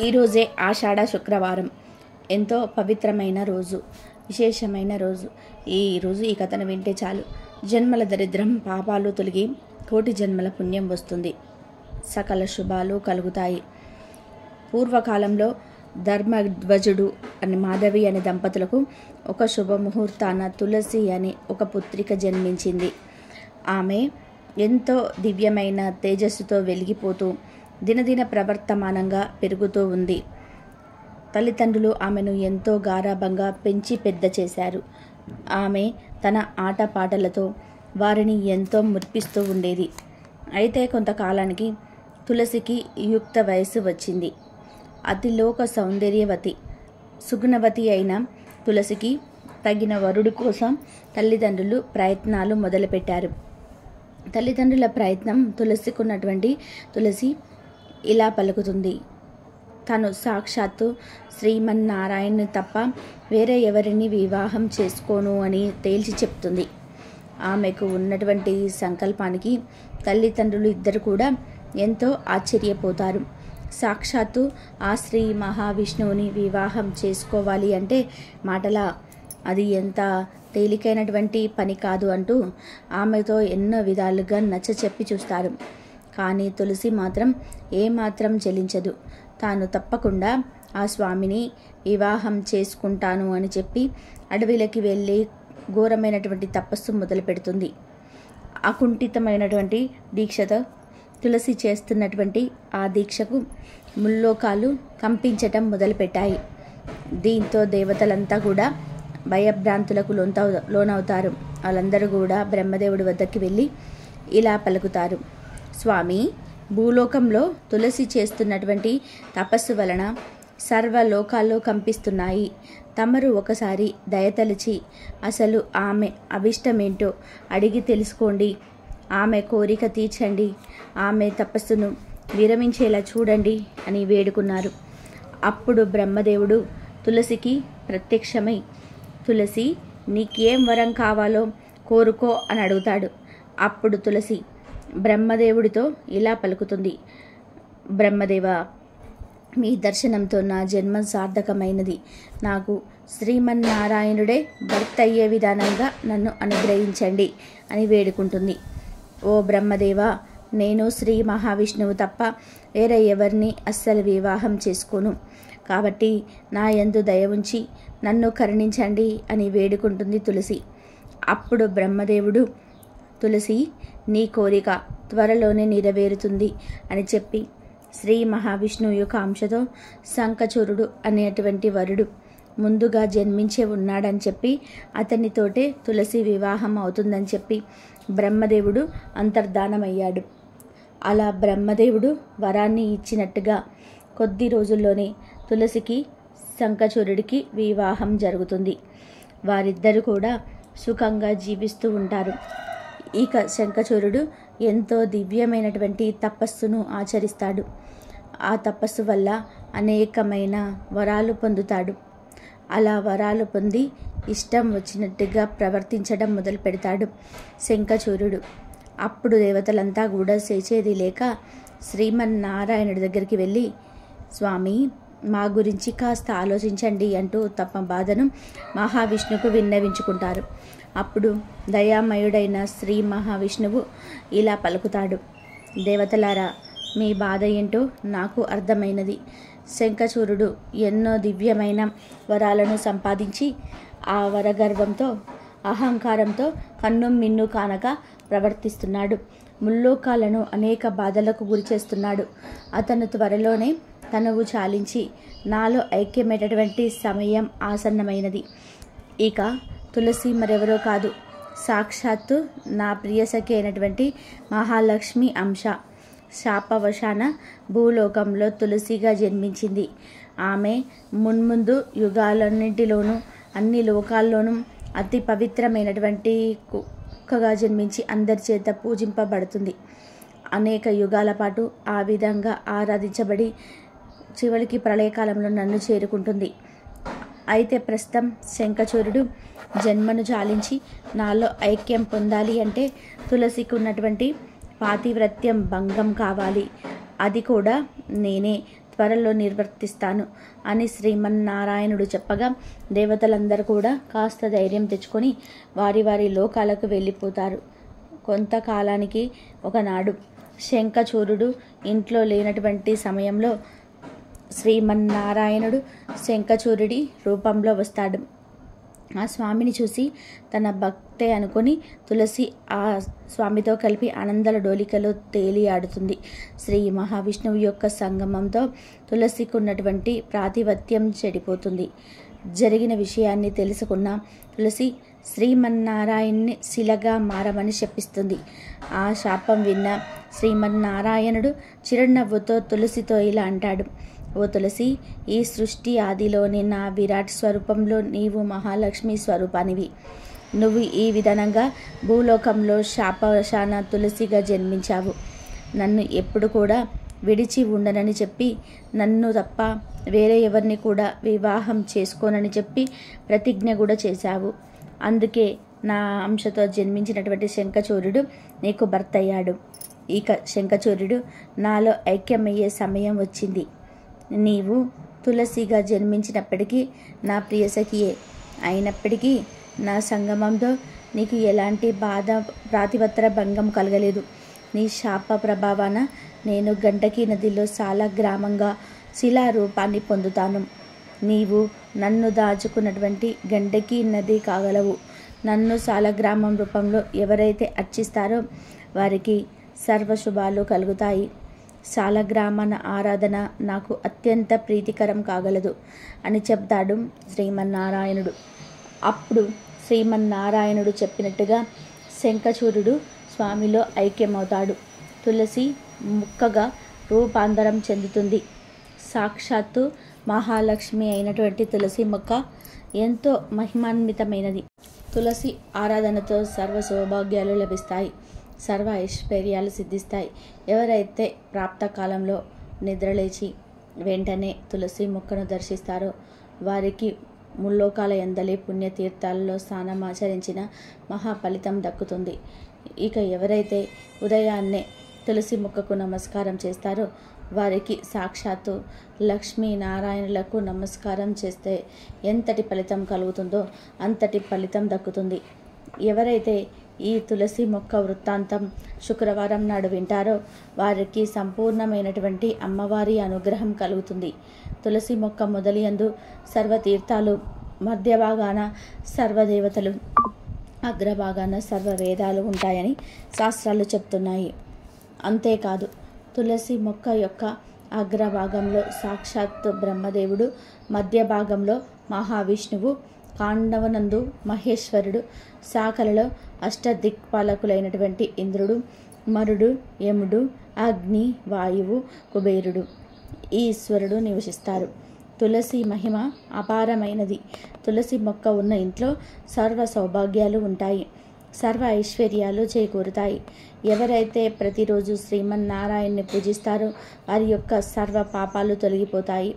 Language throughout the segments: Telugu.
ఈరోజే ఆషాఢ శుక్రవారం. ఎంతో పవిత్రమైన రోజు, విశేషమైన రోజు. ఈ కథను వింటే చాలు జన్మల దరిద్రం పాపాలు తొలగి కోటి జన్మల పుణ్యం వస్తుంది, సకల శుభాలు కలుగుతాయి. పూర్వకాలంలో ధర్మధ్వజుడు అని మాధవి అనే దంపతులకు ఒక శుభముహూర్తాన తులసి అనే ఒక పుత్రిక జన్మించింది. ఆమె ఎంతో దివ్యమైన తేజస్సుతో వెలిగిపోతూ దినదిన ప్రవర్తమానంగా పెరుగుతూ ఉంది. తల్లిదండ్రులు ఆమెను ఎంతో గారాబంగా పెంచి పెద్ద చేశారు. ఆమె తన ఆటపాటలతో వారిని ఎంతో మురిపిస్తూ ఉండేది. అయితే కొంతకాలానికి తులసికి యుక్త వయస్సు వచ్చింది. అతిలోక సౌందర్యవతి, సుగుణవతి అయిన తులసికి తగిన వరుడి కోసం తల్లిదండ్రులు ప్రయత్నాలు మొదలుపెట్టారు. తల్లిదండ్రుల ప్రయత్నం తులసి ఇలా పలుకుతుంది. తను సాక్షాత్తు శ్రీమన్నారాయణుని తప్ప వేరే ఎవరిని వివాహం చేసుకోను అని తేల్చి చెప్తుంది. ఆమెకు ఉన్నటువంటి సంకల్పానికి తల్లిదండ్రులు ఇద్దరు కూడా ఎంతో ఆశ్చర్యపోతారు. సాక్షాత్తు ఆ శ్రీ మహావిష్ణువుని వివాహం చేసుకోవాలి అంటే మాటలా, అది ఎంత తేలికైనటువంటి పని కాదు అంటూ ఆమెతో ఎన్నో విధాలుగా నచ్చచెప్పి చూస్తారు. కానీ తులసి మాత్రం ఏమాత్రం చెలించదు. తాను తప్పకుండా ఆ స్వామిని వివాహం చేసుకుంటాను అని చెప్పి అడవిలోకి వెళ్ళి ఘోరమైనటువంటి తపస్సు మొదలు పెడుతుంది. అకుంఠితమైనటువంటి దీక్షతో తులసి చేస్తున్నటువంటి ఆ దీక్షకు ముల్లోకాలు కంపించటం మొదలుపెట్టాయి. దీంతో దేవతలంతా కూడా భయభ్రాంతులకు లోనవుతారు. వాళ్ళందరూ కూడా బ్రహ్మదేవుడి వద్దకు వెళ్ళి ఇలా పలుకుతారు. స్వామి, భూలోకంలో తులసి చేస్తున్నటువంటి తపస్సు వలన సర్వలోకాల్లో కంపిస్తున్నాయి. తమరు ఒకసారి దయతలిచి అసలు ఆమె అభిష్టమేంటో అడిగి తెలుసుకోండి. ఆమె కోరిక తీర్చండి. ఆమె తపస్సును విరమించేలా చూడండి అని వేడుకున్నారు. అప్పుడు బ్రహ్మదేవుడు తులసికి ప్రత్యక్షమై, తులసి, నీకేం వరం కావాలో కోరుకో అని అడుగుతాడు. అప్పుడు తులసి బ్రహ్మదేవుడితో ఇలా పలుకుతుంది. బ్రహ్మదేవ, మీ దర్శనంతో నా జన్మ సార్థకమైనది. నాకు శ్రీమన్నారాయణుడే భర్త అయ్యే విధానంగా నన్ను అనుగ్రహించండి అని వేడుకుంటుంది. ఓ బ్రహ్మదేవ, నేను శ్రీ మహావిష్ణువు తప్ప వేరే ఎవరిని అస్సలు వివాహం చేసుకోను. కాబట్టి నా యందు దయ ఉంచి నన్ను కరుణించండి అని వేడుకుంటుంది తులసి. అప్పుడు బ్రహ్మదేవుడు, తులసి, నీ కోరిక త్వరలోనే నెరవేరుతుంది అని చెప్పి శ్రీ మహావిష్ణువు యొక్క అంశతో శంఖచూరుడు అనేటువంటి వరుడు ముందుగా జన్మించే ఉన్నాడని చెప్పి అతనితోటే తులసి వివాహం అవుతుందని చెప్పి బ్రహ్మదేవుడు అంతర్ధానమయ్యాడు. అలా బ్రహ్మదేవుడు వరాన్ని ఇచ్చినట్టుగా కొద్ది రోజుల్లోనే తులసికి శంఖచూరుడికి వివాహం జరుగుతుంది. వారిద్దరూ కూడా సుఖంగా జీవిస్తూ ఉంటారు. ఇక శంఖచూరుడు ఎంతో దివ్యమైనటువంటి తపస్సును ఆచరిస్తాడు. ఆ తపస్సు వల్ల అనేకమైన వరాలు పొందుతాడు. అలా వరాలు పొంది ఇష్టం వచ్చినట్టుగా ప్రవర్తించడం మొదలు పెడతాడు శంఖచూరుడు. అప్పుడు దేవతలంతా కూడా చేసేది లేక శ్రీమన్నారాయణుడి దగ్గరికి వెళ్ళి, స్వామి, మా గురించి కాస్త ఆలోచించండి అంటూ తమ బాధను మహావిష్ణువుకు విన్నవించుకుంటారు. అప్పుడు దయామయుడైన శ్రీ మహావిష్ణువు ఇలా పలుకుతాడు. దేవతలారా, మీ బాధ ఏంటో నాకు అర్థమైనది. శంఖచూరుడు ఎన్నో దివ్యమైన వరాలను సంపాదించి ఆ వరగర్వంతో అహంకారంతో కన్ను మిన్ను కానక ప్రవర్తిస్తున్నాడు. ముల్లోకాలను అనేక బాధలకు గురి చేస్తున్నాడు. అతను త్వరలోనే తనవు చాలించి నాలో ఐక్యమైనటువంటి సమయం ఆసన్నమైనది. ఇక తులసి మరెవరో కాదు, సాక్షాత్తు నా ప్రియసఖి అయినటువంటి మహాలక్ష్మి అంశ. శాపవశాన భూలోకంలో తులసిగా జన్మించింది. ఆమె మున్ముందు యుగాలన్నింటిలోనూ అన్ని లోకాల్లోనూ అతి పవిత్రమైనటువంటి కుక్కగా జన్మించి అందరి చేత పూజింపబడుతుంది. అనేక యుగాల పాటు ఆ విధంగా ఆరాధించబడి చివరికి ప్రళయకాలంలో నన్ను చేరుకుంటుంది. అయితే ప్రస్తుతం శంఖచూరుడు జన్మను చాలించి నాలో ఐక్యం పొందాలి అంటే తులసికి ఉన్నటువంటి పాతివ్రత్యం భంగం కావాలి. అది కూడా నేనే త్వరలో నిర్వర్తిస్తాను అని శ్రీమన్నారాయణుడు చెప్పగా దేవతలందరూ కూడా కాస్త ధైర్యం తెచ్చుకొని వారి వారి లోకాలకు వెళ్ళిపోతారు. కొంతకాలానికి ఒకనాడు శంఖచూరుడు ఇంట్లో లేనటువంటి సమయంలో శ్రీమన్నారాయణుడు శంఖచూరుడి రూపంలో వస్తాడు. ఆ స్వామిని చూసి తన భక్తే అనుకొని తులసి ఆ స్వామితో కలిపి ఆనందల డోలికలో తేలి ఆడుతుంది. శ్రీ మహావిష్ణువు యొక్క సంగమంతో తులసికి ఉన్నటువంటి ప్రాతిపత్యం చెడిపోతుంది. జరిగిన విషయాన్ని తెలుసుకున్న తులసి శ్రీమన్నారాయణ్ణి శిలగా మారమని శపిస్తుంది. ఆ శాపం విన్న శ్రీమన్నారాయణుడు చిరునవ్వుతో తులసితో ఇలా అంటాడు: ఓ తులసి, ఈ సృష్టి ఆదిలోని నా విరాట్ స్వరూపంలో నీవు మహాలక్ష్మి స్వరూపానివి. నువ్వు ఈ విధానంగా భూలోకంలో శాపవశాన తులసిగా జన్మించావు. నన్ను ఎప్పుడు కూడా విడిచి ఉండనని చెప్పి, నన్ను తప్ప వేరే ఎవరిని కూడా వివాహం చేసుకోనని చెప్పి ప్రతిజ్ఞ కూడా చేశావు. అందుకే నా అంశతో జన్మించినటువంటి శంఖచూరుడు నీకు భర్త అయ్యాడు. ఇక శంఖచూరుడు నాలో ఐక్యమయ్యే సమయం వచ్చింది. నీవు తులసిగా జన్మించినప్పటికీ నా ప్రియసఖియే అయినప్పటికీ నా సంగమంతో నీకు ఎలాంటి బాధ ప్రాతిపత్ర భంగం కలగలేదు. నీ శాప ప్రభావాన నేను గండకీ నదిలో చాలా గ్రామంగా శిలారూపాన్ని పొందుతాను. నీవు నన్ను దాచుకున్నటువంటి గండకీ నది కాగలవు. నన్ను సాలగ్రామం రూపంలో ఎవరైతే అర్చిస్తారో వారికి సర్వశుభాలు కలుగుతాయి. సాలగ్రామన ఆరాధన నాకు అత్యంత ప్రీతికరం కాగలదు అని చెప్తాడు శ్రీమన్నారాయణుడు. అప్పుడు శ్రీమన్నారాయణుడు చెప్పినట్టుగా శంఖచూరుడు స్వామిలో ఐక్యమవుతాడు. తులసి ముక్కగా రూపాంతరం చెందుతుంది. సాక్షాత్తు మహాలక్ష్మి అయినటువంటి తులసి మొక్క ఎంతో మహిమాన్వితమైనది. తులసి ఆరాధనతో సర్వ సౌభాగ్యాలు లభిస్తాయి, సర్వ ఐశ్వర్యాలు సిద్ధిస్తాయి. ఎవరైతే ప్రాప్త కాలంలో నిద్రలేచి వెంటనే తులసి మొక్కను దర్శిస్తారో వారికి ముల్లోకాల ఎందలి పుణ్యతీర్థాలలో స్నానం ఆచరించిన మహాఫలితం దక్కుతుంది. ఇక ఎవరైతే ఉదయాన్నే తులసి మొక్కకు నమస్కారం చేస్తారో వారికి సాక్షాత్తు లక్ష్మీనారాయణులకు నమస్కారం చేస్తే ఎంతటి ఫలితం కలుగుతుందో అంతటి ఫలితం దక్కుతుంది. ఎవరైతే ఈ తులసి మొక్క వృత్తాంతం శుక్రవారం నాడు వింటారో వారికి సంపూర్ణమైనటువంటి అమ్మవారి అనుగ్రహం కలుగుతుంది. తులసి మొక్క మొదలియందు సర్వతీర్థాలు, మధ్య భాగాన సర్వదేవతలు, అగ్రభాగాన సర్వవేదాలు ఉంటాయని శాస్త్రాలు చెప్తున్నాయి. అంతేకాదు తులసి మొక్క యొక్క అగ్రభాగంలో సాక్షాత్తు బ్రహ్మదేవుడు, మధ్య భాగంలో మహావిష్ణువు, కాండవనందు మహేశ్వరుడు, శాఖలలో అష్టదిక్పాలకులైనటువంటి ఇంద్రుడు, మరుడు, యముడు, అగ్ని, వాయువు, కుబేరుడు, ఈశ్వరుడు నివసిస్తారు. తులసి మహిమ అపారమైనది. తులసి మొక్క ఉన్న ఇంట్లో సర్వ సౌభాగ్యాలు ఉంటాయి, సర్వ ఐశ్వర్యాలు చేకూరుతాయి. ఎవరైతే ప్రతిరోజు శ్రీమన్నారాయణ్ణి పూజిస్తారో వారి యొక్క సర్వ పాపాలు తొలగిపోతాయి.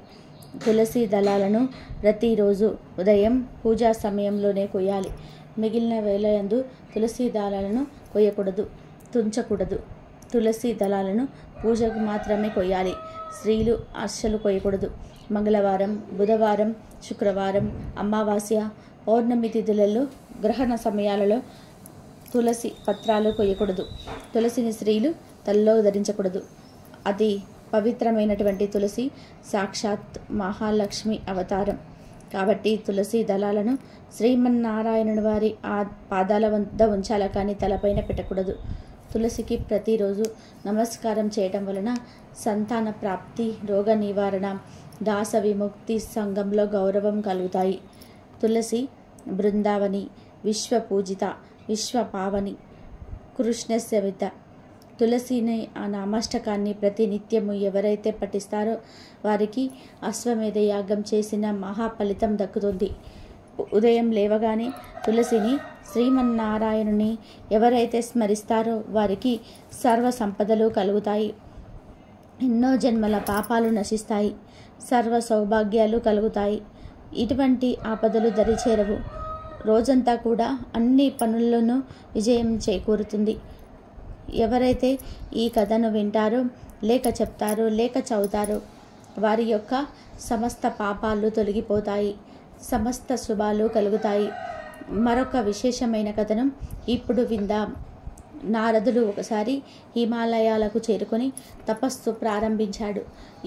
తులసి దళాలను ప్రతిరోజు ఉదయం పూజా సమయంలోనే కొయ్యాలి. మిగిలిన వేళయందు తులసి దళాలను కొయ్యకూడదు, తుంచకూడదు. తులసి దళాలను పూజకు మాత్రమే కొయ్యాలి. స్త్రీలు అస్సలు కొయ్యకూడదు. మంగళవారం, బుధవారం, శుక్రవారం, అమావాస్య, పౌర్ణమి తిథులలో, గ్రహణ సమయాలలో తులసి పత్రాలు కొయ్యకూడదు. తులసిని స్త్రీలు తలలో ధరించకూడదు. అది పవిత్రమైనటువంటి తులసి సాక్షాత్ మహాలక్ష్మి అవతారం కాబట్టి తులసి దళాలను శ్రీమన్నారాయణుని వారి ఆ పాదాల వద్ద ఉంచాల కానీ తలపైన పెట్టకూడదు. తులసికి ప్రతిరోజు నమస్కారం చేయటం వలన సంతాన ప్రాప్తి, రోగ నివారణ, దాస విముక్తి, సంఘంలో గౌరవం కలుగుతాయి. తులసి బృందావని, విశ్వపూజిత, విశ్వపావని, కృష్ణ సవిత. తులసిని ఆ నామాష్టకాన్ని ప్రతినిత్యము ఎవరైతే పఠిస్తారో వారికి అశ్వమేధ యాగం చేసిన మహాఫలితం దక్కుతుంది. ఉదయం లేవగానే తులసిని, శ్రీమన్నారాయణుని ఎవరైతే స్మరిస్తారో వారికి సర్వ సంపదలు కలుగుతాయి, ఎన్నో జన్మల పాపాలు నశిస్తాయి, సర్వ సౌభాగ్యాలు కలుగుతాయి. ఇటువంటి ఆపదలు దరిచేరవు. రోజంతా కూడా అన్ని పనుల్లోనూ విజయం చేకూరుతుంది. ఎవరైతే ఈ కథను వింటారో, లేక చెప్తారో, లేక చదువుతారో వారి యొక్క సమస్త పాపాలు తొలగిపోతాయి, సమస్త శుభాలు కలుగుతాయి. మరొక విశేషమైన కథనం ఇప్పుడు విందాం. నారదుడు ఒకసారి హిమాలయాలకు చేరుకొని తపస్సు ప్రారంభించాడు.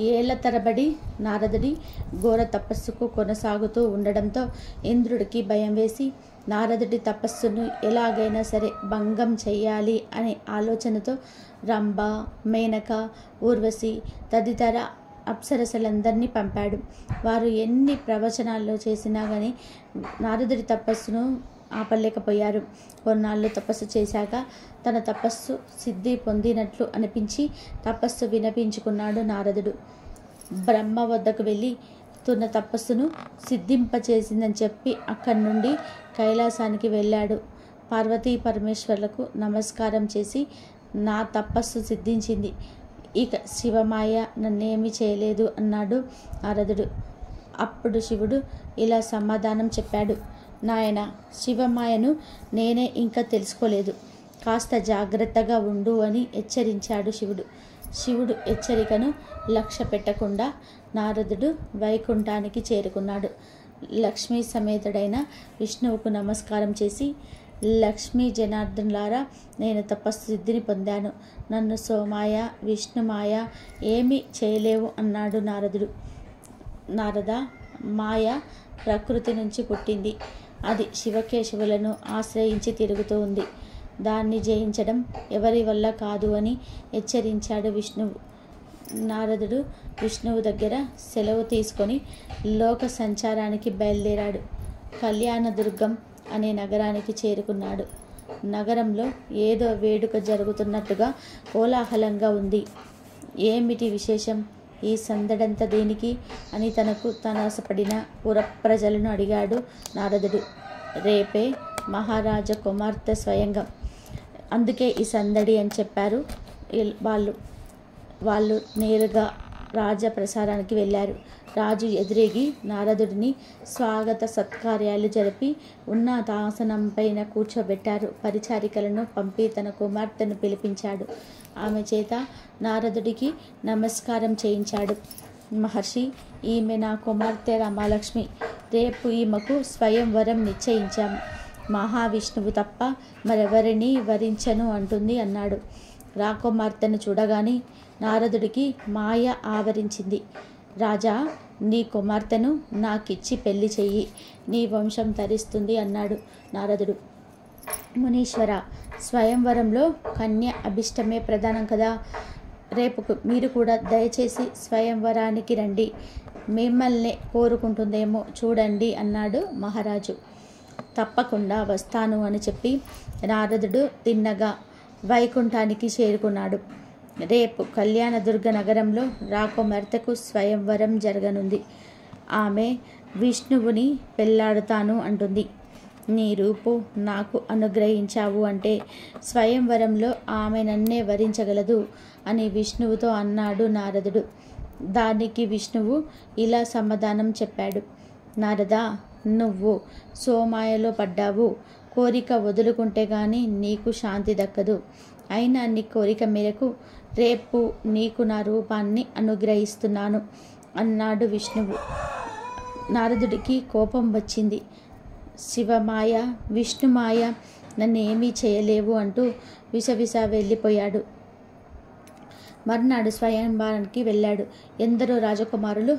ఏళ్ల తరబడి నారదుడి ఘోర తపస్సుకు కొనసాగుతూ ఉండడంతో ఇంద్రుడికి భయం వేసి నారదుడి తపస్సును ఎలాగైనా సరే భంగం చెయ్యాలి అనే ఆలోచనతో రంభ, మేనక, ఊర్వశి తదితర అప్సరసలందరినీ పంపాడు. వారు ఎన్ని ప్రవచనాల్లో చేసినా కానీ నారదుడి తపస్సును ఆపలేకపోయారు. కొన్నాళ్ళు తపస్సు చేశాక తన తపస్సు సిద్ధి పొందినట్లు అనిపించి తపస్సు వినిపించుకున్నాడు నారదుడు. బ్రహ్మ వద్దకు వెళ్ళి తన తపస్సును సిద్ధింపచేసిందని చెప్పి అక్కడి నుండి కైలాసానికి వెళ్ళాడు. పార్వతీ పరమేశ్వర్లకు నమస్కారం చేసి నా తపస్సు సిద్ధించింది, ఇక శివమాయ నన్నేమీ చేయలేదు అన్నాడు నారదుడు. అప్పుడు శివుడు ఇలా సమాధానం చెప్పాడు. నాయన, శివమాయను నేనే ఇంకా తెలుసుకోలేదు, కాస్త జాగ్రత్తగా ఉండు అని హెచ్చరించాడు శివుడు. శివుడు హెచ్చరికను లక్ష్య పెట్టకుండా నారదుడు వైకుంఠానికి చేరుకున్నాడు. లక్ష్మీ సమేతుడైన విష్ణువుకు నమస్కారం చేసి, లక్ష్మీ జనార్దనులారా, నేను తపస్సు సిద్ధిని పొందాను, నన్ను సోమాయ విష్ణుమాయ ఏమీ చేయలేవు అన్నాడు నారదుడు. నారద, మాయ ప్రకృతి నుంచి పుట్టింది, అది శివకేశవులను ఆశ్రయించి తిరుగుతూ ఉంది, దాన్ని జయించడం ఎవరి వల్ల కాదు అని హెచ్చరించాడు విష్ణువు. నారదుడు విష్ణువు దగ్గర సెలవు తీసుకొని లోక సంచారానికి బయలుదేరాడు. కళ్యాణదుర్గం అనే నగరానికి చేరుకున్నాడు. నగరంలో ఏదో వేడుక జరుగుతున్నట్టుగా కోలాహలంగా ఉంది. ఏమిటి విశేషం, ఈ సందడంతా దేనికి అని తనకు తానాసపడిన పుర ప్రజలను అడిగాడు నారదుడు. రేపే మహారాజ కుమార్తె స్వయంగా, అందుకే ఈ సందడి అని చెప్పారు వాళ్ళు నేరుగా రాజప్రసారానికి వెళ్ళారు. రాజు ఎదురేగి నారదుడిని స్వాగత సత్కార్యాలు జరిపి ఉన్నతాసనం పైన కూర్చోబెట్టారు. పరిచారికలను పంపి తన కుమార్తెను పిలిపించాడు. ఆమె చేత నారదుడికి నమస్కారం చేయించాడు. మహర్షి, ఈమె నా కుమార్తె రమాలక్ష్మి, రేపు ఈమెకు స్వయంవరం నిశ్చయించాము, మహావిష్ణువు తప్ప మరెవరిని వరించను అంటుంది అన్నాడు. రాకుమార్తెను చూడగానే నారదుడికి మాయ ఆవరించింది. రాజా, నీ కుమార్తెను నాకిచ్చి పెళ్లి చెయ్యి, నీ వంశం తరిస్తుంది అన్నాడు నారదుడు. మునీశ్వర, స్వయంవరంలో కన్య అభిష్టమే ప్రధానం కదా, రేపు మీరు కూడా దయచేసి స్వయంవరానికి రండి, మిమ్మల్ని కోరుకుంటుందేమో చూడండి అన్నాడు మహారాజు. తప్పకుండా వస్తాను అని చెప్పి నారదుడు తిన్నగా వైకుంఠానికి చేరుకున్నాడు. రేపు కళ్యాణదుర్గ నగరంలో రాకుమార్తెకు స్వయంవరం జరగనుంది. ఆమె విష్ణువుని పెళ్లాడుతాను అంటుంది. నీ రూపు నాకు అనుగ్రహించావు అంటే స్వయంవరంలో ఆమె నన్నే వరించగలదు అని విష్ణువుతో అన్నాడు నారదుడు. దానికి విష్ణువు ఇలా సమాధానం చెప్పాడు. నారదా, నువ్వు సోమాయలో పడ్డావు, కోరిక వదులుకుంటే గాని నీకు శాంతి దక్కదు. అయినా నీ కోరిక మేరకు రేపు నీకు నా రూపాన్ని అనుగ్రహిస్తున్నాను అన్నాడు విష్ణువు. నారదుడికి కోపం వచ్చింది. శివమాయ విష్ణుమాయ నన్ను ఏమీ చేయలేవు అంటూ విసవిస వెళ్ళిపోయాడు. మర్నాడు స్వయంవరానికి వెళ్ళాడు. ఎందరో రాజకుమారులు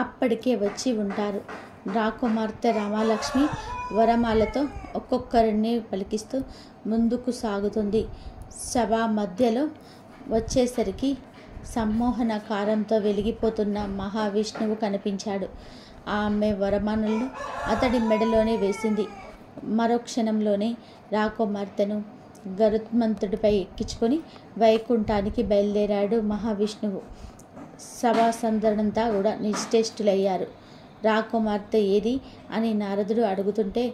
అప్పటికే వచ్చి ఉంటారు. రాకుమార్తె రామలక్ష్మి వరమాలతో ఒక్కొక్కరిని పలికిస్తూ ముందుకు సాగుతుంది. సభా మధ్యలో వచ్చేసరికి సమ్మోహనకారంతో వెలిగిపోతున్న మహావిష్ణువు కనిపించాడు. ఆమె వరమాలను అతడి మెడలోనే వేసింది. మరో క్షణంలోనే రాకుమార్తెను గరుత్మంతుడిపై ఎక్కించుకొని వైకుంఠానికి బయలుదేరాడు మహావిష్ణువు. సభాసందరంతా కూడా నిశ్చేష్టులయ్యారు. రాకుమార్తె ఏది అని నారదుడు అడుగుతుంటే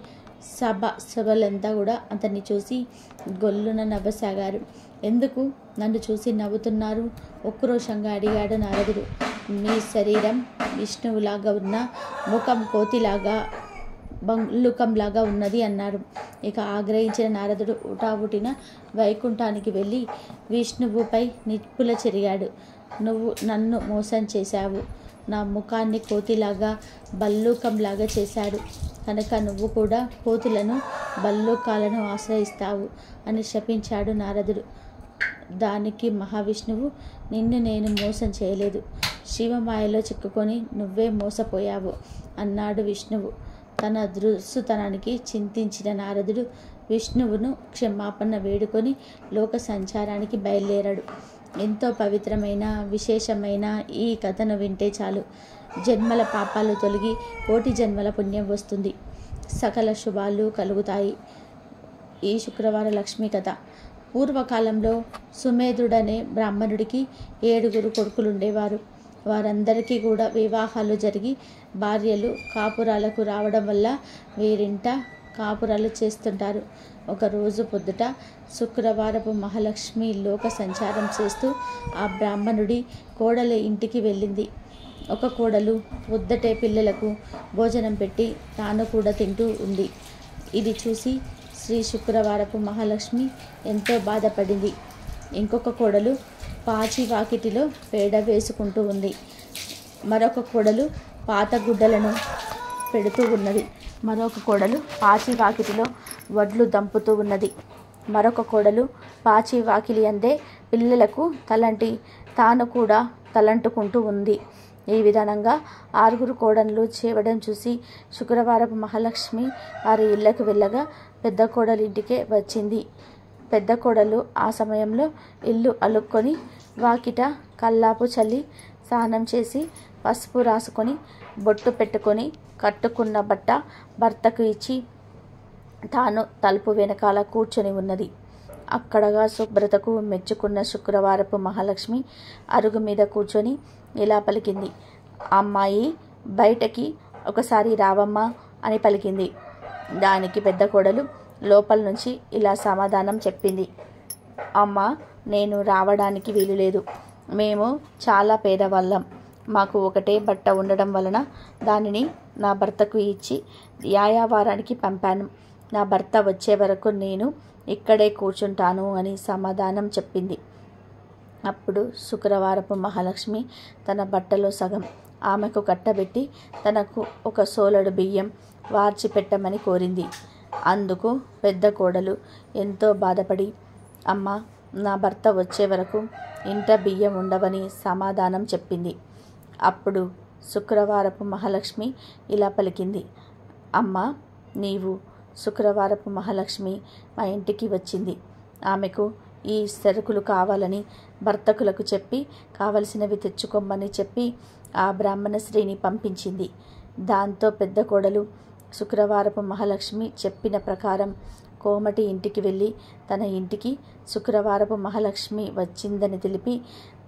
సభలంతా కూడా అతన్ని చూసి గొల్లున నవ్వసాగారు. ఎందుకు నన్ను చూసి నవ్వుతున్నారు? ఉక్రోషంగా అడిగాడు నారదుడు. మీ శరీరం విష్ణువులాగా ఉన్న ముఖం కోతిలాగా బంలుకంలాగా ఉన్నది అన్నారు. ఇక ఆగ్రహించిన నారదుడు ఉటావుటిన వైకుంఠానికి వెళ్ళి విష్ణువుపై నిప్పుల చెరిగాడు. నువ్వు నన్ను మోసం చేశావు. నా ముఖాన్ని కోతిలాగా భల్లూకంలాగా చేశాడు కనుక నువ్వు కూడా కోతులను భల్లూకాలను ఆశ్రయిస్తావు అని శపించాడు నారదుడు. దానికి మహావిష్ణువు, నిన్ను నేను మోసం చేయలేదు, శివమాయలో చిక్కుకొని నువ్వే మోసపోయావు అన్నాడు విష్ణువు. తన దృసుతనానికి చింతించిన నారదుడు విష్ణువును క్షమాపణ వేడుకొని లోక సంచారానికి బయలుదేరాడు. ఎంతో పవిత్రమైన విశేషమైన ఈ కథను వింటే చాలు జన్మల పాపాలు తొలగి కోటి జన్మల పుణ్యం వస్తుంది, సకల శుభాలు కలుగుతాయి. ఈ శుక్రవార లక్ష్మీ కథ. పూర్వకాలంలో సుమేధుడనే బ్రాహ్మణుడికి 7 కొడుకులుండేవారు. వారందరికీ కూడా వివాహాలు జరిగి భార్యలు కాపురాలకు రావడం వల్ల వీరింట కాపురాలు చేస్తుంటారు. ఒకరోజు పొద్దుట శుక్రవారపు మహాలక్ష్మి లోక సంచారం చేస్తూ ఆ బ్రాహ్మణుడి కోడల ఇంటికి వెళ్ళింది. ఒక కోడలు పొద్దుటే పిల్లలకు భోజనం పెట్టి తాను కూడా తింటూ ఉంది. ఇది చూసి శ్రీ శుక్రవారపు మహాలక్ష్మి ఎంతో బాధపడింది. ఇంకొక కోడలు పాచి వాకిటిలో పేడ వేసుకుంటూ ఉంది. మరొక కోడలు పాత గుడ్డలను పెడుతూ ఉన్నది. మరొక కోడలు పాచి వాకిటిలో వడ్లు దంపుతూ ఉన్నది. మరొక కోడలు పాచి వాకిలి అందే పిల్లలకు తలంటి తాను కూడా తలంటుకుంటూ ఉంది. ఈ విధానంగా 6 కోడళ్ళు చేయడం చూసి శుక్రవారపు మహాలక్ష్మి వారి ఇళ్లకు వెళ్ళగా పెద్ద కోడలి ఇంటికే వచ్చింది. పెద్ద కోడలు ఆ సమయంలో ఇల్లు అలుక్కొని వాకిట కల్లాపు చల్లి స్నానం చేసి పసుపు రాసుకొని బొట్టు పెట్టుకొని కట్టుకున్న బట్ట భర్తకు ఇచ్చి తాను తలుపు వెనకాల కూర్చొని ఉన్నది. అక్కడగా శుభ్రతకు మెచ్చుకున్న శుక్రవారపు మహాలక్ష్మి అరుగు మీద కూర్చొని ఇలా పలికింది. అమ్మాయి బయటకి ఒకసారి రావమ్మా అని పలికింది. దానికి పెద్ద కోడలు లోపల నుంచి ఇలా సమాధానం చెప్పింది. అమ్మ, నేను రావడానికి వీలు లేదు. మేము చాలా పేదవాళ్ళం. మాకు ఒకటే బట్ట ఉండడం వలన దానిని నా భర్తకు ఇచ్చి యాయావారానికి పంపాను. నా భర్త వచ్చే వరకు నేను ఇక్కడే కూర్చుంటాను అని సమాధానం చెప్పింది. అప్పుడు శుక్రవారపు మహాలక్ష్మి తన బట్టలో సగం ఆమెకు కట్టబెట్టి తనకు ఒక సోలెడు బియ్యం వార్చి పెట్టమని కోరింది. అందుకు పెద్ద కోడలు ఎంతో బాధపడి, అమ్మ, నా భర్త వచ్చే వరకు ఇంట బియ్యం ఉండవని సమాధానం చెప్పింది. అప్పుడు శుక్రవారపు మహాలక్ష్మి ఇలా పలికింది. అమ్మ, నీవు శుక్రవారపు మహాలక్ష్మి మా ఇంటికి వచ్చింది. ఆమెకు ఈ సరుకులు కావాలని భర్తకులకు చెప్పి కావలసినవి తెచ్చుకోమని చెప్పి ఆ బ్రాహ్మణ స్త్రీని పంపించింది. దాంతో పెద్ద కోడలు శుక్రవారపు మహాలక్ష్మి చెప్పిన ప్రకారం కోమటి ఇంటికి వెళ్ళి తన ఇంటికి శుక్రవారపు మహాలక్ష్మి వచ్చిందని తెలిపి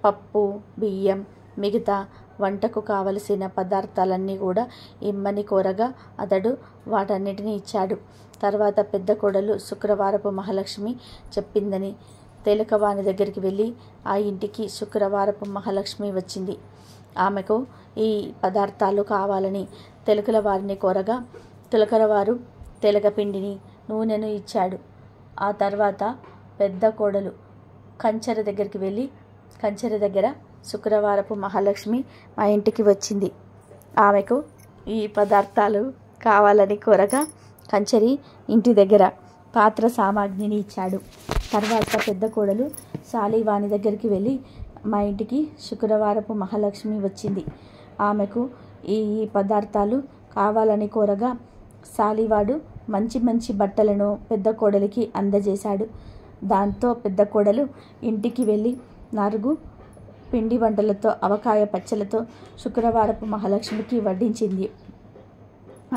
పప్పు, బియ్యం, మిగతా వంటకు కావలసిన పదార్థాలన్నీ కూడా ఇమ్మని కోరగా అతడు వాటన్నిటిని ఇచ్చాడు. తర్వాత పెద్ద కోడలు శుక్రవారపు మహాలక్ష్మి చెప్పిందని తేలికవాని దగ్గరికి వెళ్ళి ఆ ఇంటికి శుక్రవారపు మహాలక్ష్మి వచ్చింది. ఆమెకు ఈ పదార్థాలు కావాలని తెలకల వారిని కోరగా తెలకలవారు తెలకపిండిని, నూనెను ఇచ్చాడు. ఆ తర్వాత పెద్ద కోడలు కంచెర దగ్గరికి వెళ్ళి కంచెర దగ్గర శుక్రవారపు మహాలక్ష్మి మా ఇంటికి వచ్చింది. ఆమెకు ఈ పదార్థాలు కావాలని కోరగా కంచెరి ఇంటి దగ్గర పాత్ర సామాగ్రిని ఇచ్చాడు. తర్వాత పెద్ద కోడలు సాలివాని దగ్గరికి వెళ్ళి మా ఇంటికి శుక్రవారపు మహాలక్ష్మి వచ్చింది. ఆమెకు ఈ పదార్థాలు కావాలని కోరగా సాలివాడు మంచి మంచి బట్టలను పెద్ద కోడలికి అందజేశాడు. దాంతో పెద్ద కోడలు ఇంటికి వెళ్ళి 4 పిండి వంటలతో ఆవకాయ పచ్చలతో శుక్రవారపు మహాలక్ష్మికి వడ్డించింది.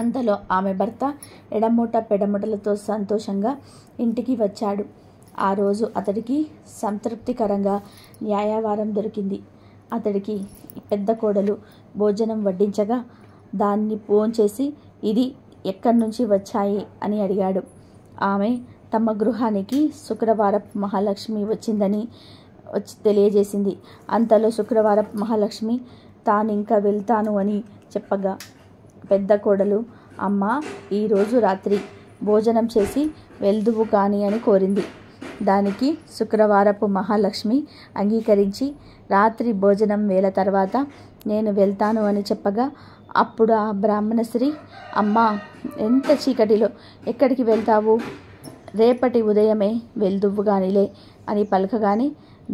అంతలో ఆమె భర్త ఎడమూట పెడముటలతో సంతోషంగా ఇంటికి వచ్చాడు. ఆ రోజు అతడికి సంతృప్తికరంగా న్యాయవారం దొరికింది. అతడికి పెద్ద కోడలు భోజనం వడ్డించగా దాన్ని భోంచేసి ఇది ఎక్కడి నుంచి వచ్చాయి అని అడిగాడు. ఆమె తమ గృహానికి శుక్రవారపు మహాలక్ష్మి వచ్చిందని తెలియజేసింది. అంతలో శుక్రవారపు మహాలక్ష్మి తానింకా వెళ్తాను అని చెప్పగా పెద్ద కోడలు, అమ్మ, ఈరోజు రాత్రి భోజనం చేసి వెళ్దువు కానీ అని కోరింది. దానికి శుక్రవారపు మహాలక్ష్మి అంగీకరించి రాత్రి భోజనం వేళ తర్వాత నేను వెళ్తాను అని చెప్పగా, అప్పుడు ఆ బ్రాహ్మణ స్త్రీ, అమ్మా, ఎంత చీకటిలో ఎక్కడికి వెళ్తావు? రేపటి ఉదయమే వెళ్దువుగానిలే అని పలకగానే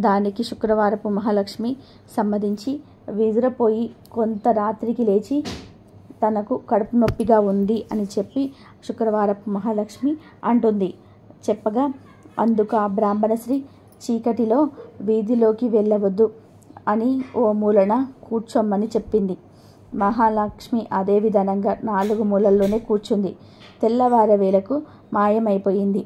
దానికి శుక్రవారపు మహాలక్ష్మి సమ్మతించి విదురపోయి కొంత రాత్రికి లేచి తనకు కడుపు నొప్పిగా ఉంది అని చెప్పి శుక్రవారపు మహాలక్ష్మి అంటుంది. చెప్పగా అందుకు ఆ బ్రాహ్మణ స్త్రీ, చీకటిలో వీధిలోకి వెళ్ళవద్దు అని ఓ మూలన కూర్చోమ్మని చెప్పింది. మహాలక్ష్మి అదే విధానంగా 4 మూలల్లోనే కూర్చుంది. తెల్లవారే వేళకు మాయమైపోయింది.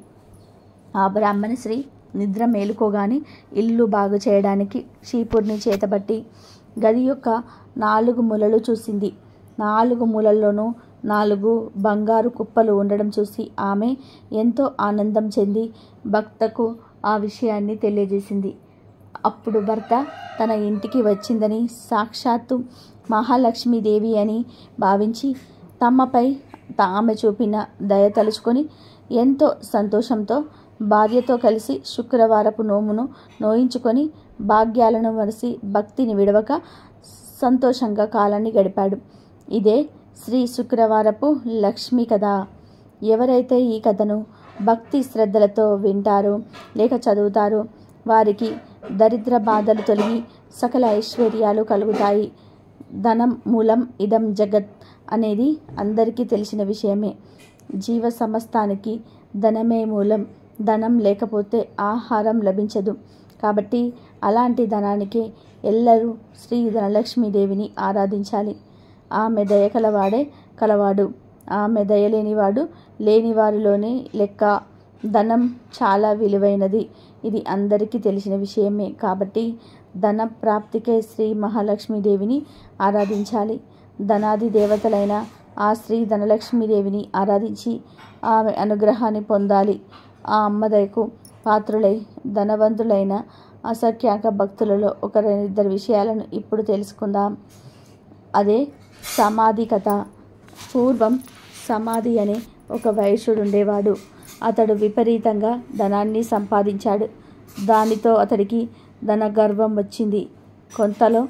ఆ బ్రాహ్మణ స్త్రీ నిద్ర మేలుకోగానే ఇల్లు బాగు చేయడానికి చీపుర్ని చేతబట్టి గది యొక్క 4 మూలలు చూసింది. 4 మూలల్లోనూ 4 బంగారు కుప్పలు ఉండడం చూసి ఆమె ఎంతో ఆనందం చెంది భర్తకు ఆ విషయాన్ని తెలియజేసింది. అప్పుడు భర్త తన ఇంటికి వచ్చిందని, సాక్షాత్తు మహాలక్ష్మీదేవి అని భావించి తమపై ఆమె చూపిన దయ తలుచుకొని ఎంతో సంతోషంతో భార్యతో కలిసి శుక్రవారపు నోమును నోయించుకొని భాగ్యాలను వరిసి భక్తిని విడవక సంతోషంగా కాలాన్ని గడిపాడు. ఇదే శ్రీ శుక్రవారపు లక్ష్మి కథ. ఎవరైతే ఈ కథను భక్తి శ్రద్ధలతో వింటారో లేక చదువుతారో వారికి దరిద్ర బాధలు తొలగి సకల ఐశ్వర్యాలు కలుగుతాయి. ధనం మూలం ఇదం జగత్ అనేది అందరికీ తెలిసిన విషయమే. జీవ సమస్తానికి ధనమే మూలం. ధనం లేకపోతే ఆహారం లభించదు. కాబట్టి అలాంటి ధనానికి ఎల్లరూ శ్రీ ధనలక్ష్మీదేవిని ఆరాధించాలి. ఆమె దయ కలవాడే కలవాడు, ఆమె దయలేనివాడు లేనివారిలోనే లెక్క. ధనం చాలా విలువైనది. ఇది అందరికీ తెలిసిన విషయమే. కాబట్టి ధన ప్రాప్తికే శ్రీ మహాలక్ష్మీదేవిని ఆరాధించాలి. ధనాది దేవతలైన ఆ శ్రీ ధనలక్ష్మీదేవిని ఆరాధించి ఆమె అనుగ్రహాన్ని పొందాలి. ఆ అమ్మదయకు పాత్రులై ధనవంతులైన అసంఖ్యాక భక్తులలో 1-2 విషయాలను ఇప్పుడు తెలుసుకుందాం. అదే సమాధి కథ. పూర్వం సమాధి అనే ఒక వైశ్యుడు ఉండేవాడు. అతడు విపరీతంగా ధనాన్ని సంపాదించాడు. దానితో అతడికి ధన గర్వం వచ్చింది. కొంతలో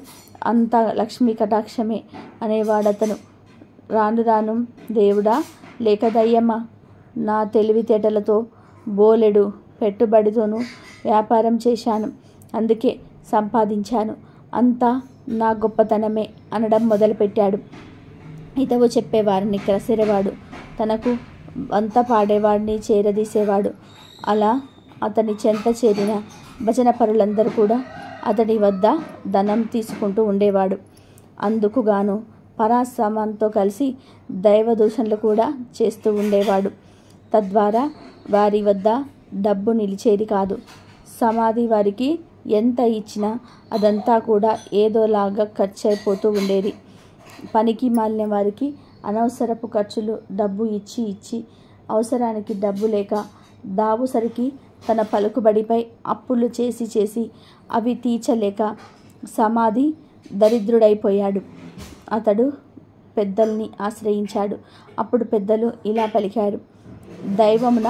అంతా లక్ష్మీ కటాక్షమే అనేవాడతను. రాను రాను, దేవుడా లేక దయ్యమా, నా తెలివితేటలతో బోలెడు పెట్టుబడితోనూ వ్యాపారం చేశాను, అందుకే సంపాదించాను, అంతా నా గొప్పతనమే అనడం మొదలుపెట్టాడు. ఇతవు చెప్పేవారిని కసిరేవాడు, తనకు వంత పాడేవాడిని చేరదీసేవాడు. అలా అతని చెంత చేరిన భజన పరులందరూ కూడా అతడి వద్ద ధనం తీసుకుంటూ ఉండేవాడు. అందుకుగాను పరాశ్రమంతో కలిసి దైవ దూషణలు కూడా చేస్తూ ఉండేవాడు. తద్వారా వారి వద్ద డబ్బు నిలిచేది కాదు. సమాధి వారికి ఎంత ఇచ్చినా అదంతా కూడా ఏదోలాగా ఖర్చు అయిపోతూ ఉండేది. పనికి మాలిన వారికి అనవసరపు ఖర్చులు డబ్బు ఇచ్చి అవసరానికి డబ్బు లేక దావుసరికి తన పలుకుబడిపై అప్పులు చేసి అవి తీర్చలేక సమాధి దరిద్రుడైపోయాడు. అతడు పెద్దల్ని ఆశ్రయించాడు. అప్పుడు పెద్దలు ఇలా పలికారు, దైవమున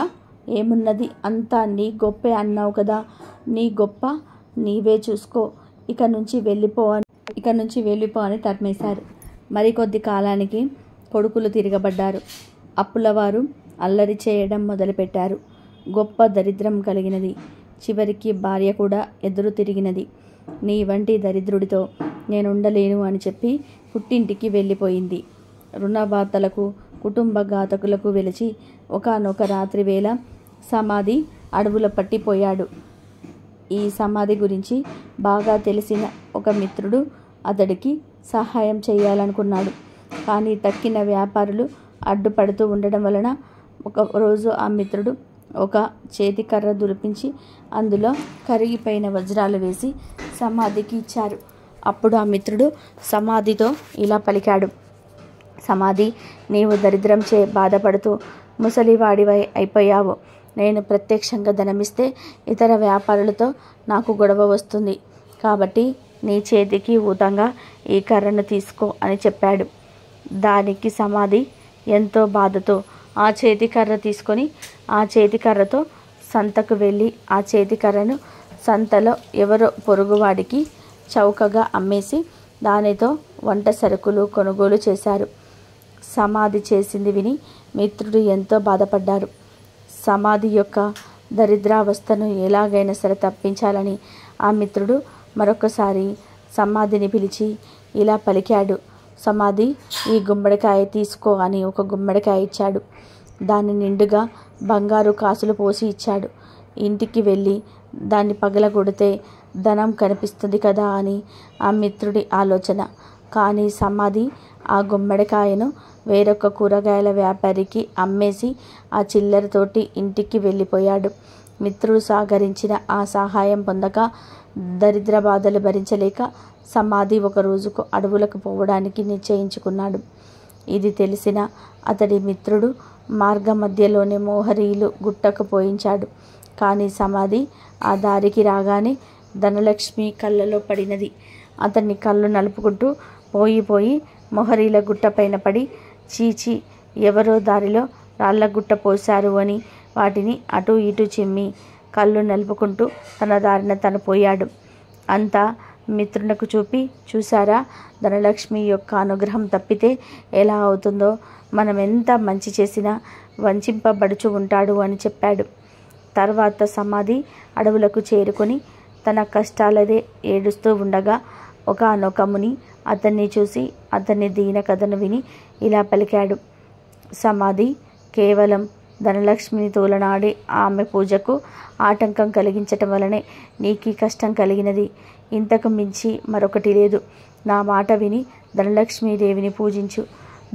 ఏమున్నది, అంతా నీ గొప్పే అన్నావు కదా, నీ గొప్ప నీవే చూసుకో, ఇక నుంచి వెళ్ళిపో అని తరిమేశారు. మరికొద్ది కాలానికి కొడుకులు తిరగబడ్డారు. అప్పులవారు అల్లరి చేయడం మొదలుపెట్టారు. గొప్ప దరిద్రం కలిగినది. చివరికి భార్య కూడా ఎదురు తిరిగినది. నీ వంటి దరిద్రుడితో నేనుండలేను అని చెప్పి పుట్టింటికి వెళ్ళిపోయింది. రుణబాతలకు కుటుంబ ఘాతకులకు వెలిచి ఒకానొక రాత్రి వేళ సమాధి అడవుల పట్టిపోయాడు. ఈ సమాధి గురించి బాగా తెలిసిన ఒక మిత్రుడు అతడికి సహాయం చేయాలనుకున్నాడు. కానీ తక్కిన వ్యాపారులు అడ్డుపడుతూ ఉండడం వలన ఒకరోజు ఆ మిత్రుడు ఒక చేతికర్ర దులిపించి అందులో కరిగిపోయిన వజ్రాలు వేసి సమాధికి ఇచ్చారు. అప్పుడు ఆ మిత్రుడు సమాధితో ఇలా పలికాడు, సమాధి, నీవు దరిద్రంచే బాధపడుతూ ముసలివాడివై అయిపోయావు. నేను ప్రత్యక్షంగా ధనమిస్తే ఇతర వ్యాపారులతో నాకు గొడవ వస్తుంది. కాబట్టి నీ చేతికి ఊతంగా ఈ కర్రను తీసుకో అని చెప్పాడు. దానికి సమాధి ఎంతో బాధతో ఆ చేతికర్ర తీసుకొని ఆ చేతికర్రతో సంతకు వెళ్ళి ఆ చేతికర్రను సంతలో ఎవరో పొరుగువాడికి చౌకగా అమ్మేసి దానితో వంట సరుకులు కొనుగోలు చేశారు. సమాధి చేసింది విని మిత్రుడు ఎంతో బాధపడ్డారు. సమాధి యొక్క దరిద్రావస్థను ఎలాగైనా సరే తప్పించాలని ఆ మిత్రుడు మరొకసారి సమాధిని పిలిచి ఇలా పలికాడు. సమాధి, ఈ గుమ్మడికాయ తీసుకో అని ఒక గుమ్మడికాయ ఇచ్చాడు. దాన్ని నిండుగా బంగారు కాసులు పోసి ఇచ్చాడు. ఇంటికి వెళ్ళి దాన్ని పగలగొడితే ధనం కనిపిస్తుంది కదా అని ఆ మిత్రుడి ఆలోచన. కానీ సమాధి ఆ గుమ్మడికాయను వేరొక కూరగాయల వ్యాపారికి అమ్మేసి ఆ చిల్లరతోటి ఇంటికి వెళ్ళిపోయాడు. మిత్రుడు సాగరించిన ఆ సహాయం పొందక దరిద్ర బాధలు భరించలేక సమాధి ఒక రోజుకు అడవులకు పోవడానికి నిశ్చయించుకున్నాడు. ఇది తెలిసిన అతడి మిత్రుడు మార్గ మధ్యలోనే మోహరీలు గుట్టకు పోయించాడు. కానీ సమాధి ఆ దారికి రాగానే ధనలక్ష్మి కళ్ళలో పడినది. అతన్ని కళ్ళు నలుపుకుంటూ పోయి మొహరీల గుట్ట పైన పడి, చీచి, ఎవరో దారిలో రాళ్ల గుట్ట పోశారు అని వాటిని అటు ఇటు చిమ్మి కళ్ళు నలుపుకుంటూ తన దారిన తను పోయాడు. అంతా మిత్రునకు చూపి, చూసారా, ధనలక్ష్మి యొక్క అనుగ్రహం తప్పితే ఎలా అవుతుందో, మనం ఎంత మంచి చేసినా వంచింపబడుచు ఉంటాడు అని చెప్పాడు. తర్వాత సమాధి అడవులకు చేరుకొని తన కష్టాలదే ఏడుస్తూ ఉండగా ఒకానొక ముని అతన్ని చూసి అతన్ని దీన కథను విని ఇలా పలికాడు. సమాధి, కేవలం ధనలక్ష్మిని తోలనాడి ఆమె పూజకు ఆటంకం కలిగించటం వలనే నీకు కష్టం కలిగినది. ఇంతకు మించి మరొకటి లేదు. నా మాట విని ధనలక్ష్మీదేవిని పూజించు.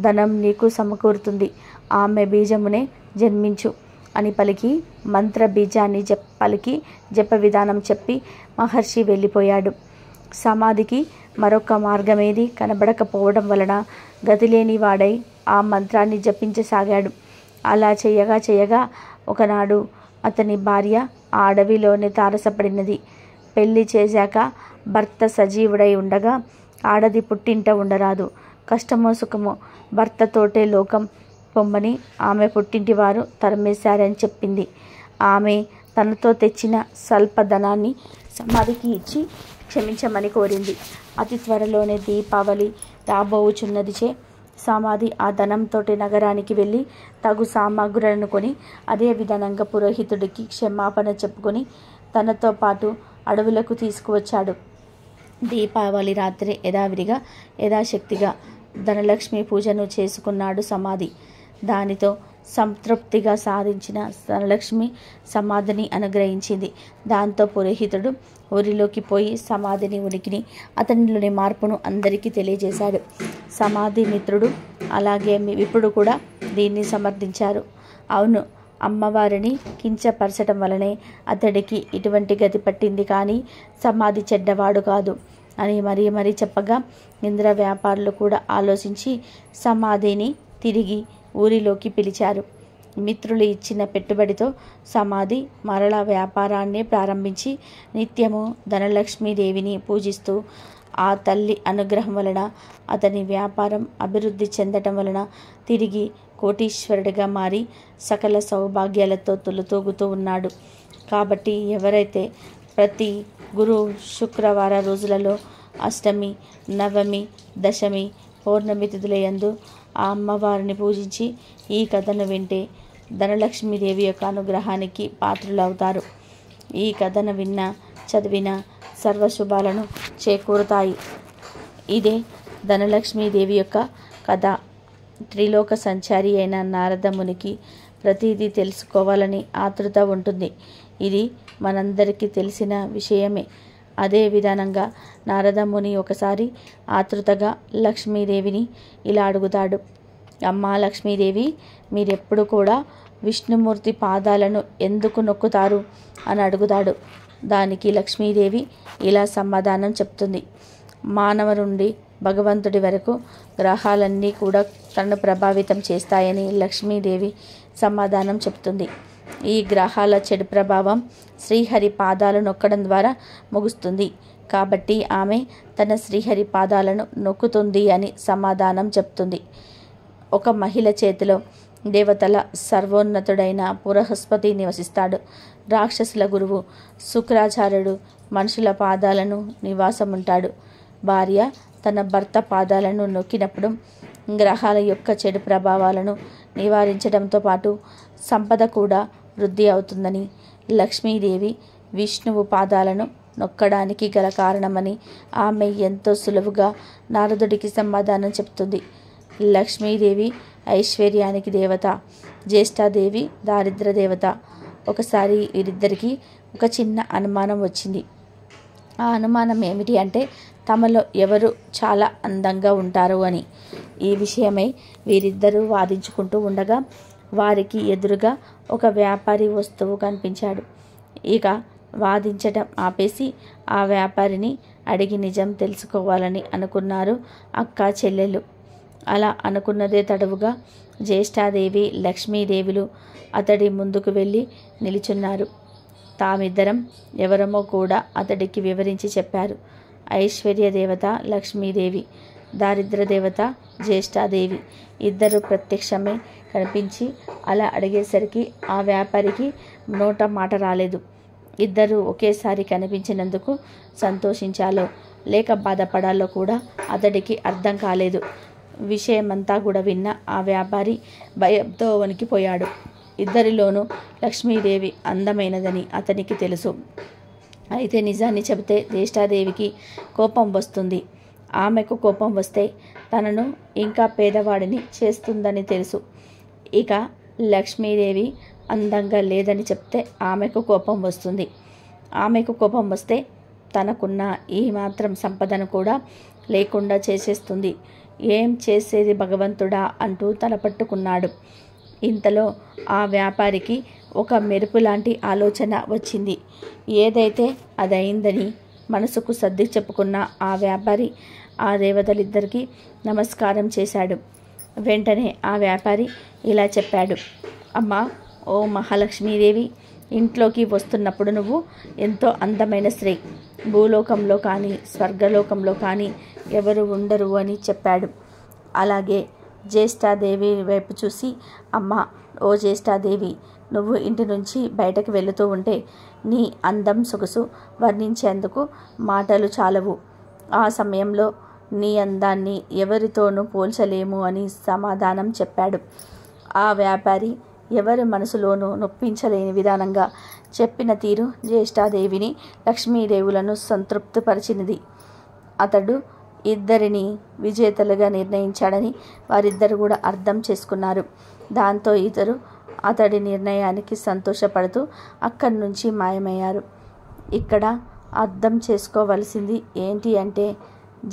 ధనం నీకు సమకూరుతుంది. ఆమె బీజమునే జన్మించు అని పలికి మంత్ర బీజాన్ని పలికి జప విధానం చెప్పి మహర్షి వెళ్ళిపోయాడు. సమాధికి మరొక మార్గమేది కనబడకపోవడం వలన గతిలేని వాడై ఆ మంత్రాన్ని జపించసాగాడు. అలా చేయగా ఒకనాడు అతని భార్య ఆ అడవిలోనే తారసపడినది. పెళ్లి చేశాక భర్త సజీవుడై ఉండగా ఆడది పుట్టింట ఉండరాదు. కష్టమో సుఖమో భర్తతోటే లోకం పొమ్మని ఆమె పుట్టింటి వారు తరిమేశారని చెప్పింది. ఆమె తనతో తెచ్చిన స్వల్ప ధనాన్ని సమాధికి ఇచ్చి క్షమించమని కోరింది. అతి త్వరలోనే దీపావళి రాబోవుచున్నదిచే సమాధి ఆ ధనంతో నగరానికి వెళ్ళి తగు సామాగ్రులను కొని అదే విధానంగా పురోహితుడికి క్షమాపణ చెప్పుకొని తనతో పాటు అడవులకు తీసుకువచ్చాడు. దీపావళి రాత్రి యథాశక్తిగా ధనలక్ష్మి పూజను చేసుకున్నాడు సమాధి. దానితో సంతృప్తిగా సాధించిన ధనలక్ష్మి సమాధిని అనుగ్రహించింది. దాంతో పురోహితుడు ఊరిలోకి పోయి సమాధిని ఉనికిని అతనిలోని మార్పును అందరికీ తెలియజేశాడు. సమాధి మిత్రుడు అలాగే విపుడు కూడా దీన్ని సమర్థించారు. అవును, అమ్మవారిని కించపరచడం వలనే అతడికి ఇటువంటి గతి పట్టింది, కానీ సమాధి చెడ్డవాడు కాదు అని మరీ చెప్పగా ఇంద్ర వ్యాపారులు కూడా ఆలోచించి సమాధిని తిరిగి ఊరిలోకి పిలిచారు. మిత్రులు ఇచ్చిన పెట్టుబడితో సమాధి మరలా వ్యాపారాన్ని ప్రారంభించి నిత్యము ధనలక్ష్మీదేవిని పూజిస్తూ ఆ తల్లి అనుగ్రహం వలన అతని వ్యాపారం అభివృద్ధి చెందటం వలన తిరిగి కోటీశ్వరుడిగా మారి సకల సౌభాగ్యాలతో తులతూగుతూ ఉన్నాడు. కాబట్టి ఎవరైతే ప్రతి గురు శుక్రవార రోజులలో అష్టమి, నవమి, దశమి, పౌర్ణమి తిథులయందు ఆ అమ్మవారిని పూజించి ఈ కథను వింటే ధనలక్ష్మీదేవి యొక్క అనుగ్రహానికి పాత్రులవుతారు. ఈ కథను చదివిన సర్వశుభాలను చేకూరుతాయి. ఇదే ధనలక్ష్మీదేవి యొక్క కథ. త్రిలోక సంచారి అయిన నారద మునికి ప్రతిదీ తెలుసుకోవాలని ఆతృత ఉంటుంది. ఇది మనందరికీ తెలిసిన విషయమే. అదే విధానంగా నారద ముని ఒకసారి ఆతృతగా లక్ష్మీదేవిని ఇలా అడుగుతాడు. అమ్మా లక్ష్మీదేవి, మీరెప్పుడు కూడా విష్ణుమూర్తి పాదాలను ఎందుకు నొక్కుతారు అని అడుగుతాడు. దానికి లక్ష్మీదేవి ఇలా సమాధానం చెప్తుంది. మానవ నుండి భగవంతుడి వరకు గ్రహాలన్నీ కూడా తనను ప్రభావితం చేస్తాయని లక్ష్మీదేవి సమాధానం చెప్తుంది. ఈ గ్రహాల చెడు ప్రభావం శ్రీహరి పాదాలు నొక్కడం ద్వారా ముగుస్తుంది. కాబట్టి ఆమె తన శ్రీహరి పాదాలను నొక్కుతుంది అని సమాధానం చెప్తుంది. ఒక మహిళ చేతిలో దేవతల సర్వోన్నతుడైన బృహస్పతి నివసిస్తాడు. రాక్షసుల గురువు శుక్రాచార్యుడు మనుషుల పాదాలను నివాసముంటాడు. భార్య తన భర్త పాదాలను నొక్కినప్పుడు గ్రహాల యొక్క చెడు ప్రభావాలను నివారించడంతో పాటు సంపద కూడా వృద్ధి అవుతుందని, లక్ష్మీదేవి విష్ణువు పాదాలను నొక్కడానికి గల కారణమని ఆమె ఎంతో సులువుగా నారదుడికి సమాధానం చెప్తుంది. లక్ష్మీదేవి ఐశ్వర్యానికి దేవత, జ్యేష్ఠాదేవి దారిద్ర దేవత. ఒకసారి వీరిద్దరికీ ఒక చిన్న అనుమానం వచ్చింది. ఆ అనుమానం ఏమిటి అంటే తమలో ఎవరు చాలా అందంగా ఉంటారు అని. ఈ విషయమై వీరిద్దరూ వాదించుకుంటూ ఉండగా వారికి ఎదురుగా ఒక వ్యాపారి వస్తువు కనిపించాడు. ఇక వాదించటం ఆపేసి ఆ వ్యాపారిని అడిగి నిజం తెలుసుకోవాలని అనుకున్నారు అక్క చెల్లెలు. అలా అనుకున్నదే తడవుగా జ్యేష్ఠాదేవి లక్ష్మీదేవులు అతడి ముందుకు వెళ్ళి నిలుచున్నారు. తామిద్దరం ఎవరమో కూడా అతడికి వివరించి చెప్పారు. ఐశ్వర్య దేవత లక్ష్మీదేవి, దారిద్ర దేవత జ్యేష్ఠాదేవి ఇద్దరు ప్రత్యక్షమే కనిపించి అలా అడిగేసరికి ఆ వ్యాపారికి నోట మాట రాలేదు. ఇద్దరు ఒకేసారి కనిపించినందుకు సంతోషించాలో లేక బాధపడాలో కూడా అతడికి అర్థం కాలేదు. విషయమంతా కూడా విన్న ఆ వ్యాపారి భయంతో వణికిపోయాడు. ఇద్దరిలోనూ లక్ష్మీదేవి అందమైనదని అతనికి తెలుసు. అయితే నిజాన్ని చెబితే జ్యేష్ఠాదేవికి కోపం వస్తుంది. ఆమెకు కోపం వస్తే తనను ఇంకా పేదవాడిని చేస్తుందని తెలుసు. ఇక లక్ష్మీదేవి అందంగా లేదని చెప్తే ఆమెకు కోపం వస్తుంది. ఆమెకు కోపం వస్తే తనకున్న ఈ మాత్రం సంపదను కూడా లేకుండా చేసేస్తుంది. ఏం చేసేది భగవంతుడా అంటూ తలపట్టుకున్నాడు. ఇంతలో ఆ వ్యాపారికి ఒక మెరుపు లాంటి ఆలోచన వచ్చింది. ఏదైతే అదైందని మనసుకు సర్ది చెప్పుకున్న ఆ వ్యాపారి ఆ దేవతలిద్దరికీ నమస్కారం చేశాడు. వెంటనే ఆ వ్యాపారి ఇలా చెప్పాడు. అమ్మా, ఓ మహాలక్ష్మీదేవి, ఇంట్లోకి వస్తున్నప్పుడు నువ్వు ఎంతో అందమైన స్త్రీ. భూలోకంలో కానీ స్వర్గలోకంలో కానీ ఎవరు ఉండరు అని చెప్పాడు. అలాగే జ్యేష్ఠాదేవి వైపు చూసి, అమ్మా, ఓ జ్యేష్ఠాదేవి, నువ్వు ఇంటి నుంచి బయటకు వెళుతూ ఉంటే నీ అందం సొగసు వర్ణించేందుకు మాటలు చాలవు. ఆ సమయంలో నీ అందాన్ని ఎవరితోనూ పోల్చలేము అని సమాధానం చెప్పాడు. ఆ వ్యాపారి ఎవరి మనసులోనూ నొప్పించలేని విధానంగా చెప్పిన తీరు జ్యేష్ఠాదేవిని లక్ష్మీదేవులను సంతృప్తిపరిచినది. అతడు ఇద్దరిని విజేతలుగా నిర్ణయించాడని వారిద్దరు కూడా అర్థం చేసుకున్నారు. దాంతో ఇద్దరు అతడి నిర్ణయానికి సంతోషపడుతూ అక్కడి నుంచి మాయమయ్యారు. ఇక్కడ అర్థం చేసుకోవలసింది ఏంటి అంటే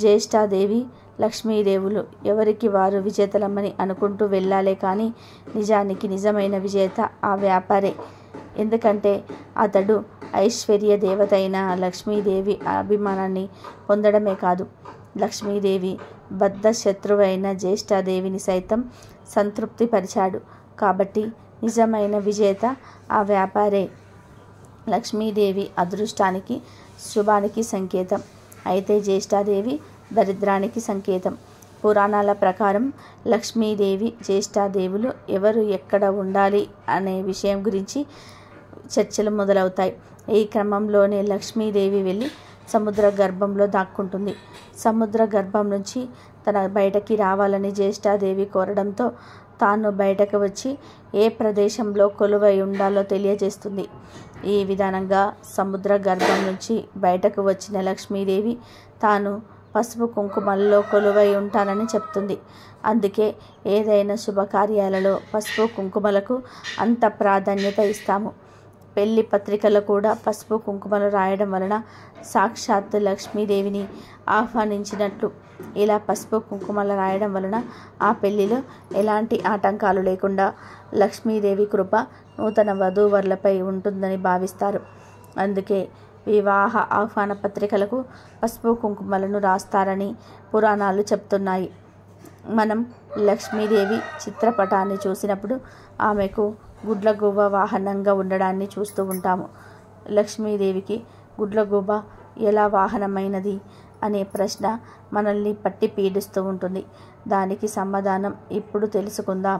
జ్యేష్ఠాదేవి లక్ష్మీదేవులు ఎవరికి వారు విజేతలమ్మని అనుకుంటూ వెళ్ళాలే కానీ నిజానికి నిజమైన విజేత ఆ వ్యాపారే. ఎందుకంటే అతడు ఐశ్వర్య దేవత అయిన లక్ష్మీదేవి అభిమానాన్ని పొందడమే కాదు, లక్ష్మీదేవి బద్ధ శత్రువైన జ్యేష్ఠాదేవిని సైతం సంతృప్తిపరిచాడు. కాబట్టి నిజమైన విజేత ఆ వ్యాపారే. లక్ష్మీదేవి అదృష్టానికి శుభానికి సంకేతం, అయితే జ్యేష్ఠాదేవి దరిద్రానికి సంకేతం. పురాణాల ప్రకారం లక్ష్మీదేవి జ్యేష్ఠాదేవులు ఎవరు ఎక్కడ ఉండాలి అనే విషయం గురించి చర్చలు మొదలవుతాయి. ఈ క్రమంలోనే లక్ష్మీదేవి వెళ్ళి సముద్ర గర్భంలో దాక్కుంటుంది. సముద్ర గర్భం నుంచి తన బయటకి రావాలని జ్యేష్ఠాదేవి కోరడంతో తాను బయటకు వచ్చి ఏ ప్రదేశంలో కొలువై ఉండాలో తెలియజేస్తుంది. ఈ విధానంగా సముద్ర గర్భం నుంచి బయటకు వచ్చిన లక్ష్మీదేవి తాను పసుపు కుంకుమల్లో కొలువై ఉంటానని చెప్తుంది. అందుకే ఏదైనా శుభకార్యాలలో పసుపు కుంకుమలకు అంత ప్రాధాన్యత ఇస్తాము. పెళ్లి పత్రికలో కూడా పసుపు కుంకుమలు రాయడం వలన సాక్షాత్ లక్ష్మీదేవిని ఆహ్వానించినట్లు. ఇలా పసుపు కుంకుమలు రాయడం వలన ఆ పెళ్లిలో ఎలాంటి ఆటంకాలు లేకుండా లక్ష్మీదేవి కృప నూతన వధూవరులపై ఉంటుందని భావిస్తారు. అందుకే వివాహ ఆహ్వాన పత్రికలకు పసుపు కుంకుమలను రాస్తారని పురాణాలు చెప్తున్నాయి. మనం లక్ష్మీదేవి చిత్రపటాన్ని చూసినప్పుడు ఆమెకు గుడ్లగూబ వాహనంగా ఉండడాన్ని చూస్తూ ఉంటాము. లక్ష్మీదేవికి గుడ్లగూబ ఎలా వాహనమైనది అనే ప్రశ్న మనల్ని పట్టి పీడిస్తూ ఉంటుంది. దానికి సమాధానం ఇప్పుడు తెలుసుకుందాం.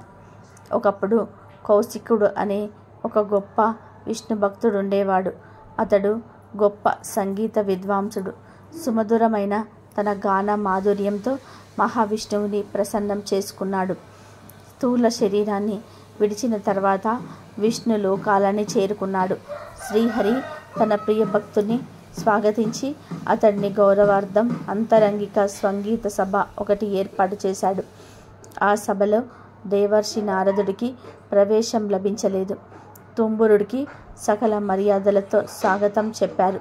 ఒకప్పుడు కౌశికుడు అనే ఒక గొప్ప విష్ణు భక్తుడు ఉండేవాడు. అతడు గొప్ప సంగీత విద్వాంసుడు. సుమధురమైన తన గాన మాధుర్యంతో మహావిష్ణువుని ప్రసన్నం చేసుకున్నాడు. స్థూల శరీరాన్ని విడిచిన తర్వాత విష్ణు లోకాలని చేరుకున్నాడు. శ్రీహరి తన ప్రియ భక్తుని స్వాగతించి అతడిని గౌరవార్థం అంతరంగిక సంగీత సభ ఒకటి ఏర్పాటు చేశాడు. ఆ సభలో దేవర్షి నారదుడికి ప్రవేశం లభించలేదు. తుంబురుడికి సకల మర్యాదలతో స్వాగతం చెప్పారు.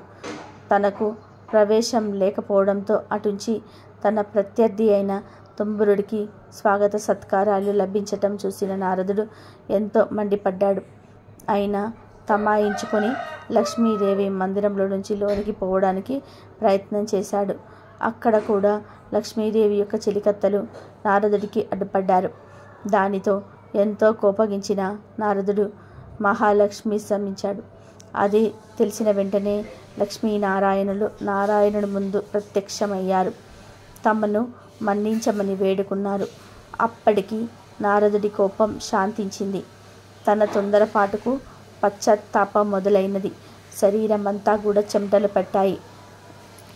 తనకు ప్రవేశం లేకపోవడంతో అటుంచి తన ప్రత్యర్థి అయిన తుంబురుడికి స్వాగత సత్కారాలు లభించటం చూసిన నారదుడు ఎంతో మండిపడ్డాడు. అయినా తమాయించుకొని లక్ష్మీదేవి మందిరంలో నుంచి లోనికి పోవడానికి ప్రయత్నం చేశాడు. అక్కడ కూడా లక్ష్మీదేవి యొక్క చెలికత్తలు నారదుడికి అడ్డుపడ్డారు. దానితో ఎంతో కోపగించిన నారదుడు మహాలక్ష్మి శమించాడు. అది తెలిసిన వెంటనే లక్ష్మీనారాయణులు నారాయణుడి ముందు ప్రత్యక్షమయ్యారు. తమను మన్నించమని వేడుకున్నారు. అప్పటికి నారదుడి కోపం శాంతించింది. తన తొందరపాటుకు పశ్చాత్తాపం మొదలైనది. శరీరమంతా కూడా చెమటలు పట్టాయి.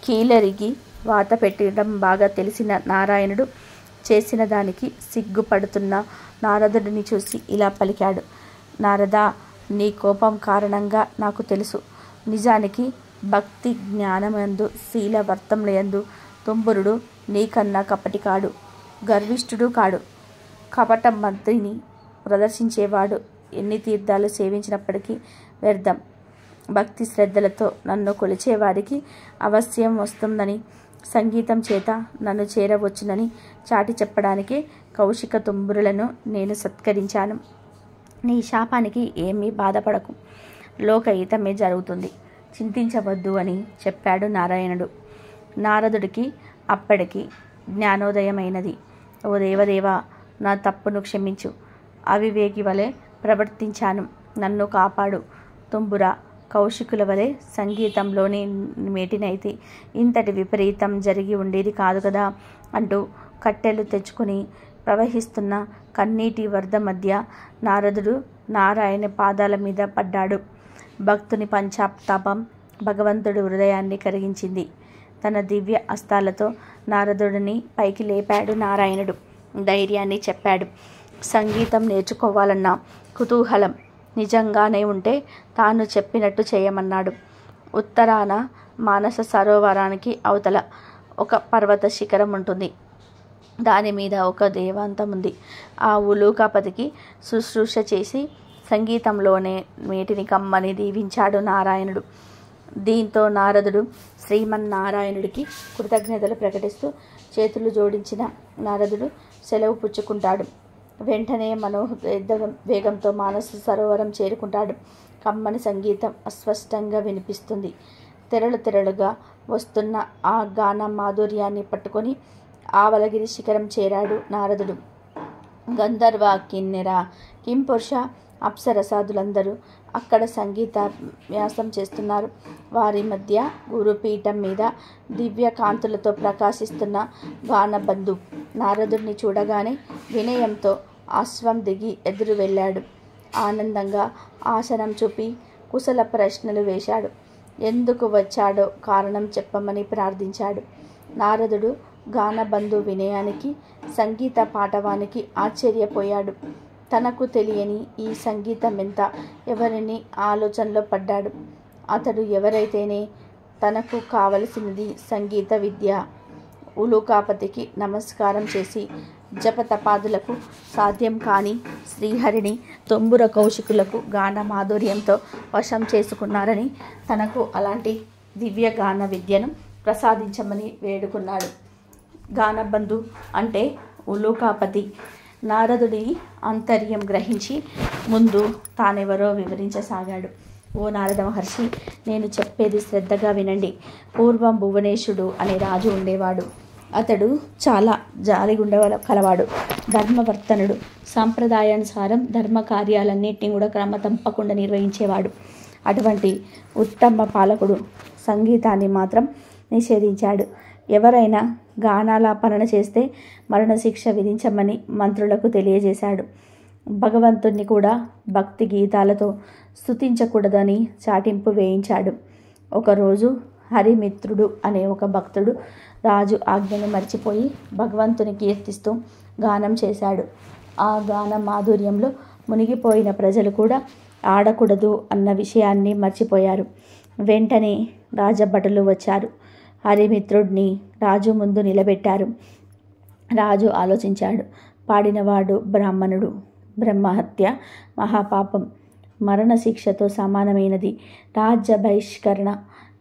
కీలరిగి వాత పెట్టడం బాగా తెలిసిన నారాయణుడు చేసిన దానికి సిగ్గుపడుతున్న నారదుడిని చూసి ఇలా పలికాడు. నారదా, నీ కోపం కారణంగా నాకు తెలుసు. నిజానికి భక్తి జ్ఞానమందు శీలవర్తములందు తుంబురుడు నీకన్నా కపటి కాడు, గర్విష్ఠుడు కాడు. కపట మంత్రిని ప్రదర్శించేవాడు ఎన్ని తీర్థాలు సేవించినప్పటికీ వ్యర్థం. భక్తి శ్రద్ధలతో నన్ను కొలిచేవాడికి అవశ్యం వస్తుందని, సంగీతం చేత నన్ను చేరవచ్చునని చాటి చెప్పడానికే కౌశిక తుంబురులను నేను సత్కరించాను. నీ శాపానికి ఏమీ బాధపడకు, లోకహితమే జరుగుతుంది, చింతించవద్దు అని చెప్పాడు నారాయణుడు. నారదుడికి అప్పటికి జ్ఞానోదయమైనది. ఓ దేవదేవా, నా తప్పును క్షమించు. అవివేకి వలె ప్రవర్తించాను, నన్ను కాపాడు. తుంబుర, కౌశికుల వలె సంగీతంలోని మేటినైతే ఇంతటి విపరీతం జరిగి ఉండేది కాదు కదా అంటూ కట్టెలు తెచ్చుకుని ప్రవహిస్తున్న కన్నీటి వరద మధ్య నారదుడు నారాయణ పాదాల మీద పడ్డాడు. భక్తుని పంచాతాపం భగవంతుడి హృదయాన్ని కరిగించింది. తన దివ్య హస్తాలతో నారదుడిని పైకి లేపాడు నారాయణుడు. ధైర్యాన్ని చెప్పాడు. సంగీతం నేర్చుకోవాలన్న కుతూహలం నిజంగానే ఉంటే తాను చెప్పినట్టు చేయమన్నాడు. ఉత్తరాన మానస సరోవరానికి అవతల ఒక పర్వత శిఖరం ఉంటుంది. దాని మీద ఒక దేవాంతం ఉంది. ఆ ఉలూకాపతికి శుశ్రూష చేసి సంగీతంలోనే మేటిని కమ్మని దీవించాడు నారాయణుడు. దీంతో నారదుడు శ్రీమన్నారాయణుడికి కృతజ్ఞతలు ప్రకటిస్తూ చేతులు జోడించిన నారదుడు సెలవు పుచ్చుకుంటాడు. వెంటనే వేగంతో మానస సరోవరం చేరుకుంటాడు. కమ్మని సంగీతం అస్పష్టంగా వినిపిస్తుంది. తెరలుగా వస్తున్న ఆ గాన మాధుర్యాన్ని పట్టుకొని ఆవలగిరి శిఖరం చేరాడు నారదుడు. గంధర్వ, కిన్నెర, కింపురుష, అప్సరసాదులందరూ అక్కడ సంగీతాభ్యాసం చేస్తున్నారు. వారి మధ్య గురుపీఠం మీద దివ్య కాంతులతో ప్రకాశిస్తున్న గానబంధు నారదుడిని చూడగానే వినయంతో అశ్వం దిగి ఎదురు వెళ్ళాడు. ఆనందంగా ఆసనం చూపి కుశల ప్రశ్నలు వేశాడు. ఎందుకు వచ్చాడో కారణం చెప్పమని ప్రార్థించాడు. నారదుడు గానబంధు వినయానికి, సంగీత పాటవానికి ఆశ్చర్యపోయాడు. తనకు తెలియని ఈ సంగీతం ఎంత ఎవరిని ఆలోచనలో పడ్డాడు. అతడు ఎవరైతేనే తనకు కావలసినది సంగీత విద్య. ఉలూకాపతికి నమస్కారం చేసి జపతపాదులకు సాధ్యం కాని శ్రీహరిని తుంబుర కౌశికులకు గాన మాధుర్యంతో వశం చేసుకున్నారని తనకు అలాంటి దివ్య గాన విద్యను ప్రసాదించమని వేడుకున్నాడు. గానబంధు అంటే ఉలూకాపతి. నారదుడి ఆంతర్యం గ్రహించి ముందు తానెవరో వివరించసాగాడు. ఓ నారద మహర్షి, నేను చెప్పేది శ్రద్ధగా వినండి. పూర్వం భువనేశుడు అనే రాజు ఉండేవాడు. అతడు చాలా జాలిగుండ కలవాడు, ధర్మవర్తనుడు. సాంప్రదాయానుసారం ధర్మ కార్యాలన్నింటినీ కూడా క్రమ తప్పకుండా నిర్వహించేవాడు. అటువంటి ఉత్తమ పాలకుడు సంగీతాన్ని మాత్రం నిషేధించాడు. ఎవరైనా గానాలాపన చేస్తే మరణశిక్ష విధించమని మంత్రులకు తెలియజేశాడు. భగవంతుణ్ణి కూడా భక్తి గీతాలతో స్తుతించకూడదని చాటింపు వేయించాడు. ఒకరోజు హరిమిత్రుడు అనే ఒక భక్తుడు రాజు ఆజ్ఞను మర్చిపోయి భగవంతుని కీర్తిస్తూ గానం చేశాడు. ఆ గాన మాధుర్యంలో మునిగిపోయిన ప్రజలు కూడా ఆడకూడదు అన్న విషయాన్ని మర్చిపోయారు. వెంటనే రాజభటులు వచ్చారు. హరిమిత్రుడిని రాజు ముందు నిలబెట్టారు. రాజు ఆలోచించాడు. పాడినవాడు బ్రాహ్మణుడు, బ్రహ్మహత్య మహాపాపం, మరణశిక్షతో సమానమైనది, రాజ్య బహిష్కరణ.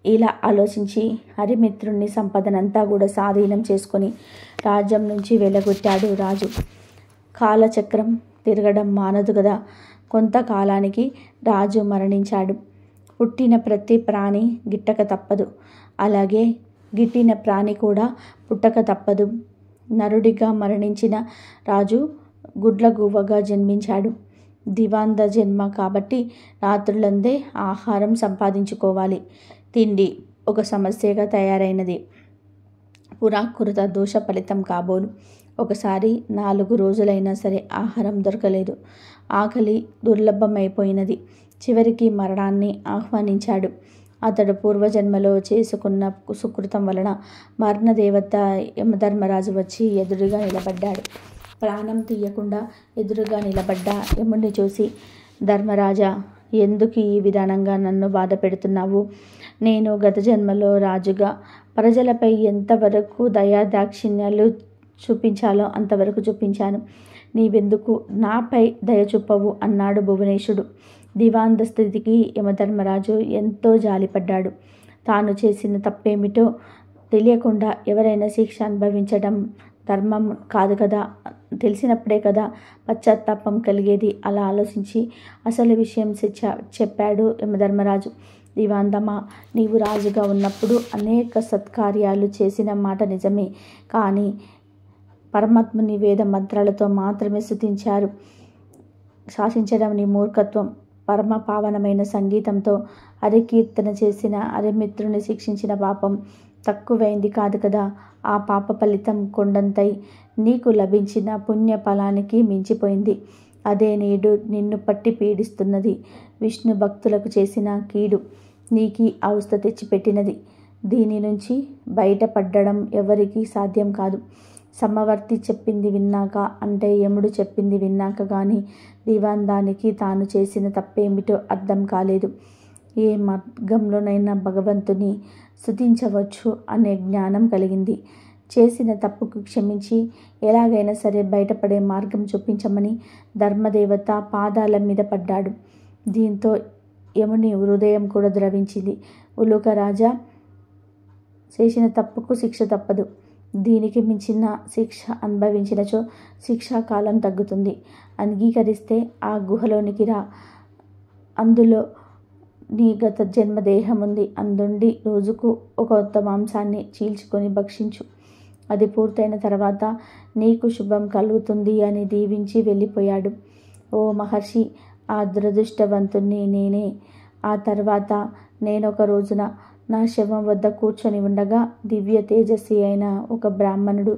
ఇలా ఆలోచించి హరిమిత్రుని సంపదనంతా కూడా స్వాధీనం చేసుకొని రాజ్యం నుంచి వెళ్ళగొట్టాడు రాజు. కాలచక్రం తిరగడం మానదు కదా. కొంతకాలానికి రాజు మరణించాడు. పుట్టిన ప్రతి ప్రాణి గిట్టక తప్పదు. అలాగే గిట్టిన ప్రాణి కూడా పుట్టక తప్పదు. నరుడిగా మరణించిన రాజు గుడ్లగువ్వగా జన్మించాడు. దివాంద జన్మ కాబట్టి రాత్రులందే ఆహారం సంపాదించుకోవాలి. తిండి ఒక సమస్యగా తయారైనది. పురాకృత దోష ఫలితం కాబోలు. ఒకసారి 4 రోజులైనా సరే ఆహారం దొరకలేదు. ఆకలి దుర్లభమైపోయినది. చివరికి మరణాన్ని ఆహ్వానించాడు. అతడు పూర్వజన్మలో చేసుకున్న సుకృతం వలన మరణదేవత యమధర్మరాజు వచ్చి ఎదురుగా నిలబడ్డాడు. ప్రాణం తీయకుండా ఎదురుగా నిలబడ్డ యముడిని చూసి, ధర్మరాజా, ఎందుకు ఈ విధానంగా నన్ను బాధ పెడుతున్నావు? నేను గత జన్మలో రాజుగా ప్రజలపై ఎంతవరకు దయాదాక్షిణ్యాలు చూపించాలో అంతవరకు చూపించాను. నీవెందుకు నాపై దయ చూపవు అన్నాడు భువనేశుడు. దివాంద స్థితికి యమధర్మరాజు ఎంతో జాలిపడ్డాడు. తాను చేసిన తప్పేమిటో తెలియకుండా ఎవరైనా శిక్ష అనుభవించడం ధర్మం కాదు కదా. తెలిసినప్పుడే కదా పశ్చాత్తాపం కలిగేది. అలా ఆలోచించి అసలు విషయం చెప్పాడు యమధర్మరాజు. దివాందమా, నీవు రాజుగా ఉన్నప్పుడు అనేక సత్కార్యాలు చేసిన మాట నిజమే. కానీ పరమాత్మని వేద మంత్రాలతో మాత్రమే స్తుతించారు. శాసించడం నీ మూర్ఖత్వం. పరమ పావనమైన సంగీతంతో హరికీర్తన చేసిన హరిమిత్రుని శిక్షించిన పాపం తక్కువైంది కాదు కదా. ఆ పాప ఫలితం కొండంతై నీకు లభించిన పుణ్య ఫలానికి మించిపోయింది. అదే నేడు నిన్ను పట్టి పీడిస్తున్నది. విష్ణు భక్తులకు చేసిన కీడు నీకి అవస్థ తెచ్చిపెట్టినది. దీని నుంచి బయటపడ్డడం ఎవరికీ సాధ్యం కాదు. సమవర్తి చెప్పింది విన్నాక, అంటే యముడు చెప్పింది విన్నాక కానీ దివాందానికి తాను చేసిన తప్పేమిటో అర్థం కాలేదు. ఏ మార్గంలోనైనా భగవంతుని స్తుతించవచ్చు అనే జ్ఞానం కలిగింది. చేసిన తప్పుకు క్షమించి ఎలాగైనా సరే బయటపడే మార్గం చూపించమని ధర్మదేవత పాదాల మీద పడ్డాడు. దీంతో యముని హృదయం కూడా ద్రవించింది. ఉలుక రాజా, చేసిన తప్పుకు శిక్ష తప్పదు. దీనికి మించిన శిక్ష అనుభవించినచో శిక్షాకాలం తగ్గుతుంది. అంగీకరిస్తే ఆ గుహలోనికి రా. అందులో నీ గత జన్మ దేహం ఉంది. అందుండి రోజుకు ఒక కొత్త మాంసాన్ని చీల్చుకొని భక్షించు. అది పూర్తయిన తర్వాత నీకు శుభం కలుగుతుంది అని దీవించి వెళ్ళిపోయాడు. ఓ మహర్షి, ఆ దురదృష్టవంతుణ్ణి నేనే. ఆ తర్వాత నేనొక రోజున నా శవం వద్ద కూర్చొని ఉండగా దివ్య తేజస్వి అయిన ఒక బ్రాహ్మణుడు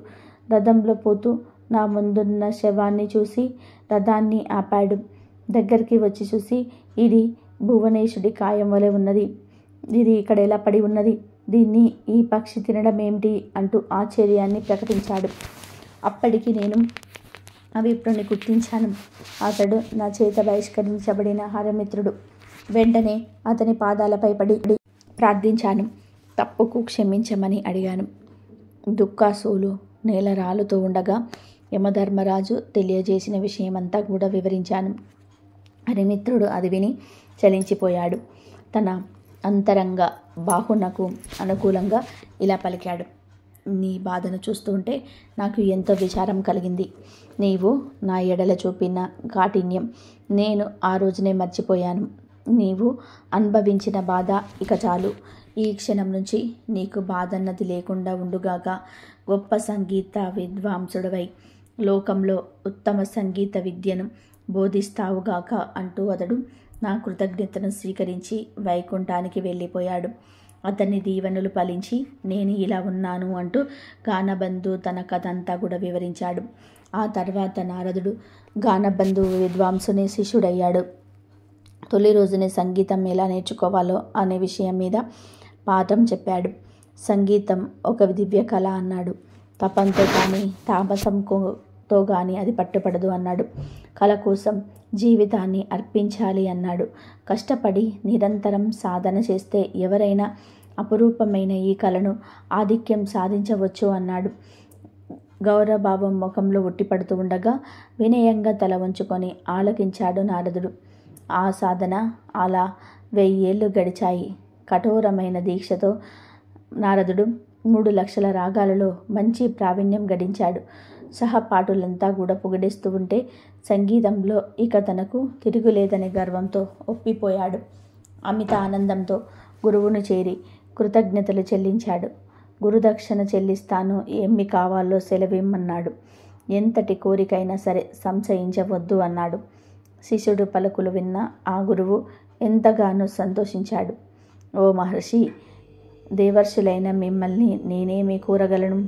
రథంలో పోతూ నా ముందున్న శవాన్ని చూసి రథాన్ని ఆపాడు. దగ్గరికి వచ్చి చూసి, ఇది భువనేశుడి కాయం వలె ఉన్నది. ఇది ఇక్కడ ఎలా పడి ఉన్నది? దీన్ని ఈ పక్షి తినడం ఏమిటి అంటూ ఆశ్చర్యాన్ని ప్రకటించాడు. అప్పటికి నేను అవిప్రుని గుర్తించాను. అతడు నా చేత బహిష్కరించబడిన హరిమిత్రుడు. వెంటనే అతని పాదాలపై పడి ప్రార్థించాను. తప్పుకు క్షమించమని అడిగాను. దుఃఖాసూలు నేల రాలుతూ ఉండగా యమధర్మరాజు తెలియజేసిన విషయమంతా కూడా వివరించాను. హరిమిత్రుడు అది విని చలించిపోయాడు. తన అంతరంగ బాహునకు అనుకూలంగా ఇలా పలికాడు. నీ బాధను చూస్తుంటే నాకు ఎంతో విచారం కలిగింది. నీవు నా ఎడల చూపిన కాఠిన్యం నేను ఆ రోజునే మర్చిపోయాను. నీవు అనుభవించిన బాధ ఇక చాలు. ఈ క్షణం నుంచి నీకు బాధన్నది లేకుండా ఉండుగాక. గొప్ప సంగీత విద్వాంసుడివై లోకంలో ఉత్తమ సంగీత విద్యను బోధిస్తావుగాక అంటూ అతడు నా కృతజ్ఞతను స్వీకరించి వైకుంఠానికి వెళ్ళిపోయాడు. అతని దీవెనలు ఫలించి నేను ఇలా ఉన్నాను అంటూ గానబంధు తన కథ అంతా కూడా వివరించాడు. ఆ తర్వాత నారదుడు గానబంధు విద్వాంసుని శిష్యుడయ్యాడు. తొలి రోజునే సంగీతం ఎలా నేర్చుకోవాలో అనే విషయం మీద పాఠం చెప్పాడు. సంగీతం ఒక దివ్య కళ అన్నాడు. తపంతో కానీ తాపసంతో కానీ అది పట్టుపడదు అన్నాడు. కళ కోసం జీవితాన్ని అర్పించాలి అన్నాడు. కష్టపడి నిరంతరం సాధన చేస్తే ఎవరైనా అపురూపమైన ఈ కళను ఆధిక్యం సాధించవచ్చు అన్నాడు. గౌరవభావం ముఖంలో ఉట్టిపడుతూ ఉండగా వినయంగా తల ఉంచుకొని ఆలకించాడు నారదుడు. ఆ సాధన అలా 1000 ఏళ్ళు గడిచాయి. కఠోరమైన దీక్షతో నారదుడు 3 లక్షల రాగాలలో మంచి ప్రావీణ్యం గడించాడు. సహపాఠులంతా కూడా పొగిడేస్తూ ఉంటే సంగీతంలో ఇక తనకు తిరుగులేదనే గర్వంతో ఒప్పిపోయాడు. అమిత ఆనందంతో గురువును చేరి కృతజ్ఞతలు చెల్లించాడు. గురుదక్షిణ చెల్లిస్తాను, ఏమి కావాలో సెలవిమ్మన్నాడు. ఎంతటి కోరికైనా సరే సంశయించవద్దు అన్నాడు. శిష్యుడు పలుకులు విన్న ఆ గురువు ఎంతగానో సంతోషించాడు. ఓ మహర్షి, దేవర్షులైన మిమ్మల్ని నేనేమి కోరగలను?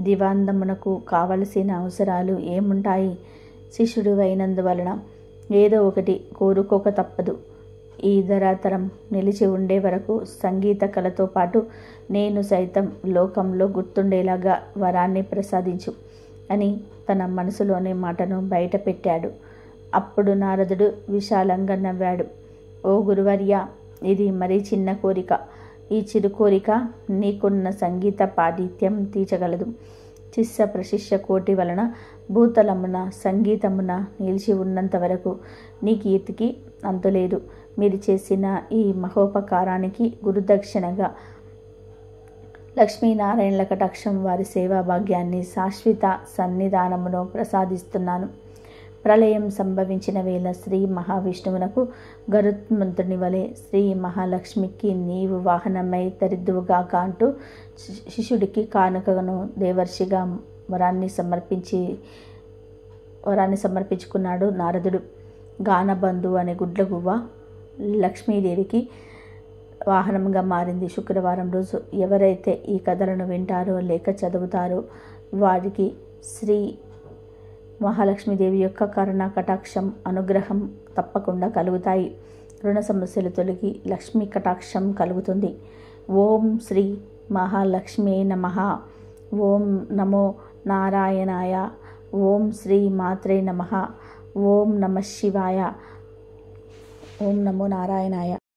దివాందమునకు కావలసిన అవసరాలు ఏముంటాయి? శిష్యుడు అయినందువలన ఏదో ఒకటి కోరుకోక తప్పదు. ఈ ధరాతరం నిలిచి ఉండే వరకు సంగీత కళతో పాటు నేను సైతం లోకంలో గుర్తుండేలాగా వరాన్ని ప్రసాదించు అని తన మనసులోని మాటను బయట పెట్టాడు. అప్పుడు నారదుడు విశాలంగా నవ్వాడు. ఓ గురువర్య, ఇది మరీ చిన్న కోరిక. ఈ చిరు కోరిక నీకున్న సంగీత పాండిత్యం తీర్చగలదు. శిష్య ప్రశిష్య కోటి వలన భూతలమున సంగీతమున నిలిచి ఉన్నంత వరకు నీ కీర్తికి అంతులేదు. మీరు చేసిన ఈ మహోపకారానికి గురుదక్షిణగా లక్ష్మీనారాయణల కటాక్షం వారి సేవా భాగ్యాన్ని శాశ్వత సన్నిధానమును ప్రసాదిస్తున్నాను. ప్రళయం సంభవించిన వేళ శ్రీ మహావిష్ణువునకు గరుత్మంతుని వలె శ్రీ మహాలక్ష్మికి నీవు వాహనమై తరిద్దువుగాక అంటూ శిష్యుడికి కానుకను దేవర్షిగా వరాన్ని సమర్పించుకున్నాడు నారదుడు. గానబంధు అనే గుడ్లగువ్వ లక్ష్మీదేవికి వాహనంగా మారింది. శుక్రవారం రోజు ఎవరైతే ఈ కథలను వింటారో లేక చదువుతారో వారికి శ్రీ మహాలక్ష్మీదేవి యొక్క కరుణ కటాక్షం అనుగ్రహం తప్పకుండా కలుగుతాయి. రుణ సమస్యలు తొలగి లక్ష్మీ కటాక్షం కలుగుతుంది. ఓం శ్రీ మహాలక్ష్మీ నమః. ఓం నమో నారాయణాయ. ఓం శ్రీ మాత్రే నమః. ఓం నమః శివాయ. ఓం నమో నారాయణాయ.